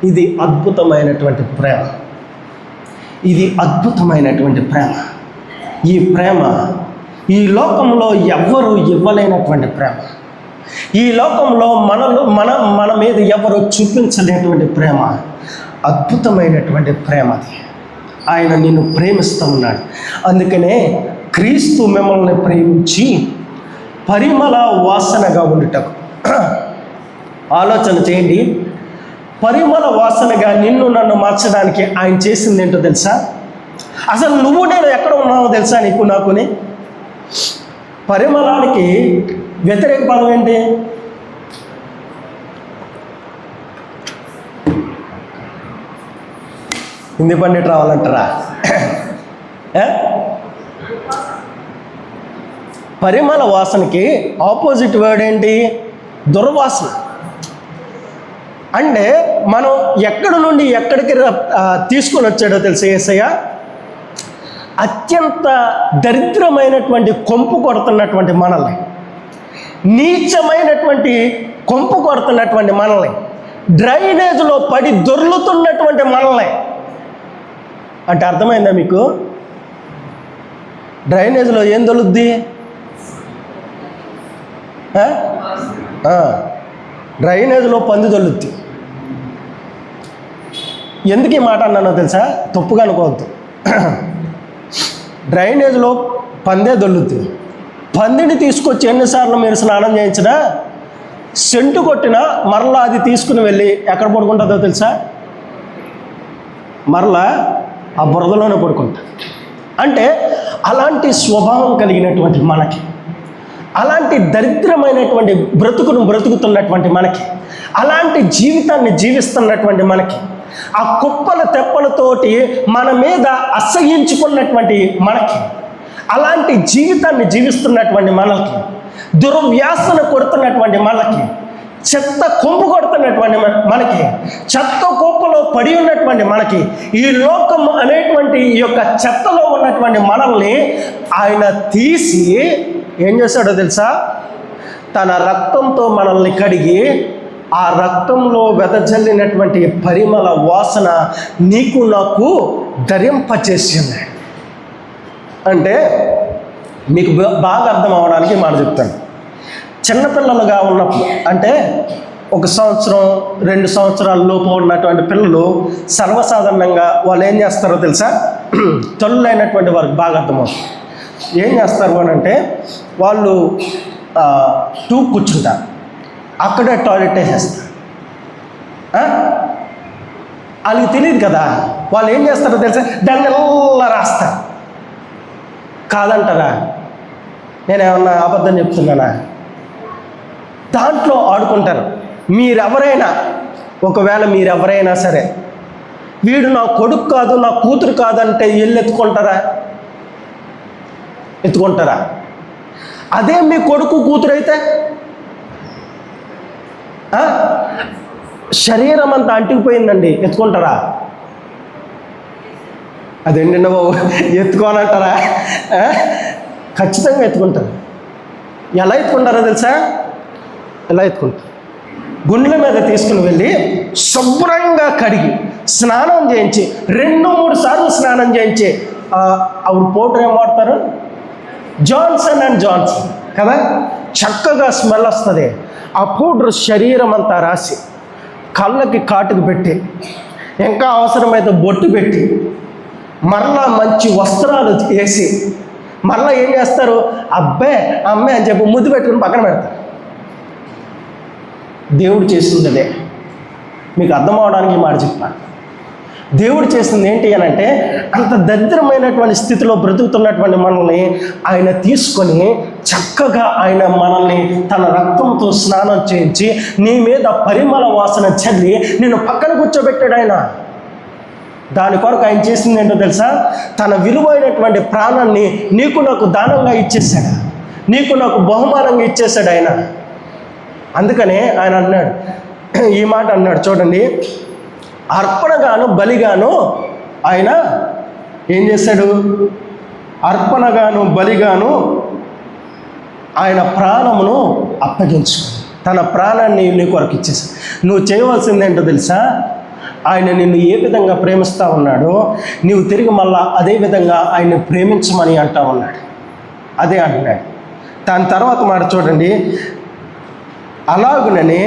ఇది అద్భుతమైనటువంటి ప్రేమ. ఇది అద్భుతమైనటువంటి ప్రేమ. ఈ ప్రేమ ఈ లోకంలో ఎవ్వరూ ఇవ్వలేనటువంటి ప్రేమ. ఈ లోకంలో మన మీద ఎవరు చూపించలేనటువంటి ప్రేమ. అద్భుతమైనటువంటి ప్రేమ అది. ఆయన నిన్ను ప్రేమిస్తూ ఉన్నాడు. అందుకనే క్రీస్తు మిమ్మల్ని ప్రేమించి పరిమళ వాసనగా ఉండుటకు, ఆలోచన చేయండి, పరిమళ వాసనగా నిన్ను నన్ను మార్చడానికి ఆయన చేసింది ఏంటో తెలుసా? అసలు నువ్వు నేను ఎక్కడ ఉన్నావో తెలుసా నీకు నాకుని? పరిమళానికి వ్యతిరేక పదం ఏంటి? హిందీ పండిట్ రావాలంటారా? పరిమళ వాసనకి ఆపోజిట్ వర్డ్ ఏంటి? దుర్వాసన. అంటే మనం ఎక్కడి నుండి ఎక్కడికి తీసుకొని వచ్చాడో తెలుసా యేసయ్య? అత్యంత దరిద్రమైనటువంటి కొంపు కొడుతున్నటువంటి మనల్ని, నీచమైనటువంటి కొంపు కొడుతున్నటువంటి మనల్ని, డ్రైనేజ్లో పడి దొర్లుతున్నటువంటి మనల్ని. అంటే అర్థమైందా మీకు? డ్రైనేజ్లో ఏం దొరుకుద్ది? డ్రైనేజ్లో పంది దొల్లుద్ది. ఎందుకు ఈ మాట అన్నానో తెలుసా? తప్పుగా అనుకోవద్దు. డ్రైనేజ్లో పందే దొల్లుద్ది. పందిని తీసుకొచ్చి ఎన్నిసార్లు మీరు స్నానం చేయించినా, సెంటు కొట్టినా మరలా అది తీసుకుని వెళ్ళి ఎక్కడ పడుకుంటుందో తెలుసా? మరలా ఆ బురదలోనే పడుకుంటా. అంటే అలాంటి స్వభావం కలిగినటువంటి మనకి, అలాంటి దరిద్రమైనటువంటి బ్రతుకుతున్నటువంటి మనకి, అలాంటి జీవితాన్ని జీవిస్తున్నటువంటి మనకి, ఆ కుప్పల తెప్పలతోటి మన మీద అసహ్యించుకున్నటువంటి మనకి, అలాంటి జీవితాన్ని జీవిస్తున్నటువంటి మనకి, దుర్వ్యాసన కొడుతున్నటువంటి మనకి, చెత్త కొంపు కొడుతున్నటువంటి మనకి, చెత్త కుప్పలో పడి ఉన్నటువంటి మనకి, ఈ లోకం అనేటువంటి ఈ యొక్క చెత్తలో ఉన్నటువంటి మనల్ని ఆయన తీసి ఏం చేశాడో తెలుసా? తన రక్తంతో మనల్ని కడిగి, ఆ రక్తంలో వెదజల్లినటువంటి పరిమళ వాసన నీకు నాకు ధరింపచేసింది. అంటే మీకు బాగా అర్థం అవడానికి మాట చెప్తాను. చిన్నపిల్లలుగా ఉన్నప్పుడు, అంటే 1 సంవత్సరం 2 సంవత్సరాల లోపు ఉన్నటువంటి పిల్లలు సర్వసాధారణంగా వాళ్ళు ఏం చేస్తారో తెలుసా? తల్లులైనటువంటి వారికి బాగా అర్థమవుతుంది. ఏం చేస్తారు అని అంటే, వాళ్ళు కూర్చుంటారు, అక్కడే టాయిలెట్ వేసేస్తారు. వాళ్ళకి తెలియదు కదా. వాళ్ళు ఏం చేస్తారో తెలుసా, దాన్ని ఎలా రాస్తారు. కాదంటారా? నేనేమన్నా అబద్ధం చెప్తున్నానా? దాంట్లో ఆడుకుంటారు. మీరెవరైనా, ఒకవేళ మీరెవరైనా సరే, వీడు నా కొడుకు కాదు, నా కూతురు కాదంటే వెళ్ళి ఎత్తుకుంటారా? అదే మీ కొడుకు కూతురు అయితే శరీరం అంతా అంటికిపోయిందండి, ఎత్తుకుంటారా? అదేంటి బాబు ఎత్తుకోనంటారా? ఖచ్చితంగా ఎత్తుకుంటారు. ఎలా ఎత్తుకుంటారో తెలుసా? ఎలా ఎత్తుకుంటారు? గుండెల మీద తీసుకుని వెళ్ళి శుభ్రంగా కడిగి స్నానం చేయించి 2-3 సార్లు స్నానం చేయించి ఆవిడ పౌడర్ ఏం వాడతారు? జాన్సన్ అండ్ జాన్సన్ కదా, చక్కగా స్మెల్ వస్తుంది. ఆ పౌడర్ శరీరం అంతా రాసి కళ్ళకి కాటుకు పెట్టి ఇంకా అవసరమైతే బొట్టు పెట్టి మరలా మంచి వస్త్రాలు వేసి మరలా ఏం చేస్తారు? అబ్బే అమ్మే అని చెప్పి ముద్దు పెట్టుకుని పక్కన పెడతారు. దేవుడు చేసింది అదే. మీకు అర్థం అవడానికి మాట చెప్పాను. దేవుడు చేసింది ఏంటి అని అంటే, అంత దరిద్రమైనటువంటి స్థితిలో బ్రతుకుతున్నటువంటి మనల్ని ఆయన తీసుకొని చక్కగా ఆయన మనల్ని తన రక్తంతో స్నానం చేయించి నీ మీద పరిమళ వాసన చల్లి నిన్ను పక్కన కూర్చోబెట్టాడు ఆయన. దాని కొరకు ఆయన చేసింది ఏంటో తెలుసా? తన విలువైనటువంటి ప్రాణాన్ని నీకు నాకు దానంగా ఇచ్చేసాడు, నీకు నాకు బహుమానంగా ఇచ్చేసాడు ఆయన. అందుకనే ఆయన అన్నాడు, ఈ మాట అన్నాడు చూడండి, అర్పణగాను బలిగాను ఆయన ఏం చేశాడు? అర్పణగాను బలిగాను ఆయన ప్రాణమును అప్పగించుకుని తన ప్రాణాన్ని నీ కొరకు ఇచ్చేసాడు. నువ్వు చేయవలసింది ఏంటో తెలుసా? ఆయన నిన్ను ఏ విధంగా ప్రేమిస్తూ ఉన్నాడో నీవు తిరిగి మళ్ళా అదే విధంగా ఆయన్ని ప్రేమించమని అంటా ఉన్నాడు. అదే అంటున్నాడు. దాని తర్వాత మాట చూడండి, అలాగుననే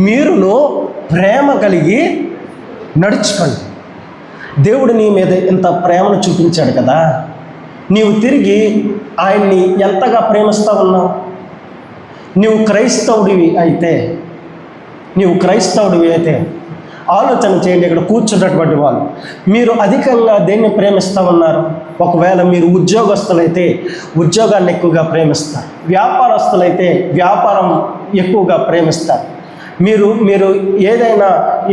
మీరును ప్రేమ కలిగి నడుచుకోండి. దేవుడు నీ మీద ఇంత ప్రేమను చూపించాడు కదా, నీవు తిరిగి ఆయన్ని ఎంతగా ప్రేమిస్తూ ఉన్నావు? నీవు క్రైస్తవుడివి అయితే ఆలోచన చేయండి. ఇక్కడ కూర్చున్నటువంటి వాళ్ళు మీరు అధికంగా దేన్ని ప్రేమిస్తూ ఉన్నారు? ఒకవేళ మీరు ఉద్యోగస్తులైతే ఉద్యోగాన్ని ఎక్కువగా ప్రేమిస్తారు, వ్యాపారస్తులైతే వ్యాపారం ఎక్కువగా ప్రేమిస్తారు, మీరు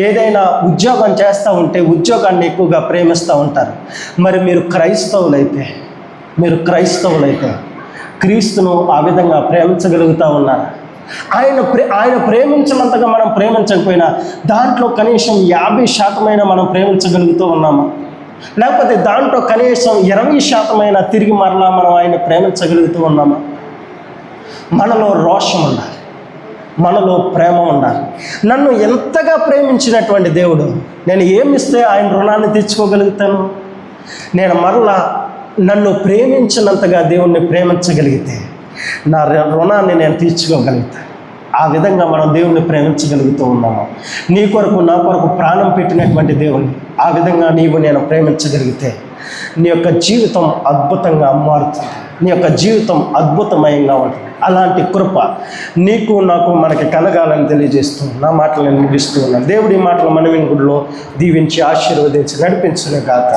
ఏదైనా ఉద్యోగం చేస్తూ ఉంటే ఉద్యోగాన్ని ఎక్కువగా ప్రేమిస్తూ ఉంటారు. మరి మీరు క్రైస్తవులైతే క్రీస్తును ఆ విధంగా ప్రేమించగలుగుతూ ఉన్నారు. ఆయన ప్రేమించినంతగా మనం ప్రేమించకపోయినా దాంట్లో కనీసం 50% మనం ప్రేమించగలుగుతూ ఉన్నామా? లేకపోతే దాంట్లో కనీసం 20% తిరిగి మరలా మనం ఆయన ప్రేమించగలుగుతూ ఉన్నామా? మనలో రోషం ఉండాలి, మనలో ప్రేమ ఉండాలి. నన్ను ఎంతగా ప్రేమించినటువంటి దేవుడు, నేను ఏమిస్తే ఆయన రుణాన్ని తీర్చుకోగలుగుతాను? నేను మరలా నన్ను ప్రేమించినంతగా దేవుణ్ణి ప్రేమించగలిగితే నా రుణాన్ని నేను తీర్చుకోగలుగుతాను. ఆ విధంగా మనం దేవుణ్ణి ప్రేమించగలుగుతూ ఉన్నాము. నీ కొరకు నా కొరకు ప్రాణం పెట్టినటువంటి దేవుణ్ణి ఆ విధంగా నేను ప్రేమించగలిగితే నీ యొక్క జీవితం అద్భుతంగా మారుతుంది, నీ యొక్క జీవితం అద్భుతమయంగా ఉంటుంది. అలాంటి కృప నీకు నాకు మనకి కలగాలని తెలియజేస్తూ నా మాటలు నేను ముగిస్తూ ఉన్నాను. దేవుడి మాటలు మన వినుగుడిలో దీవించి ఆశీర్వదించి నడిపించును గాక.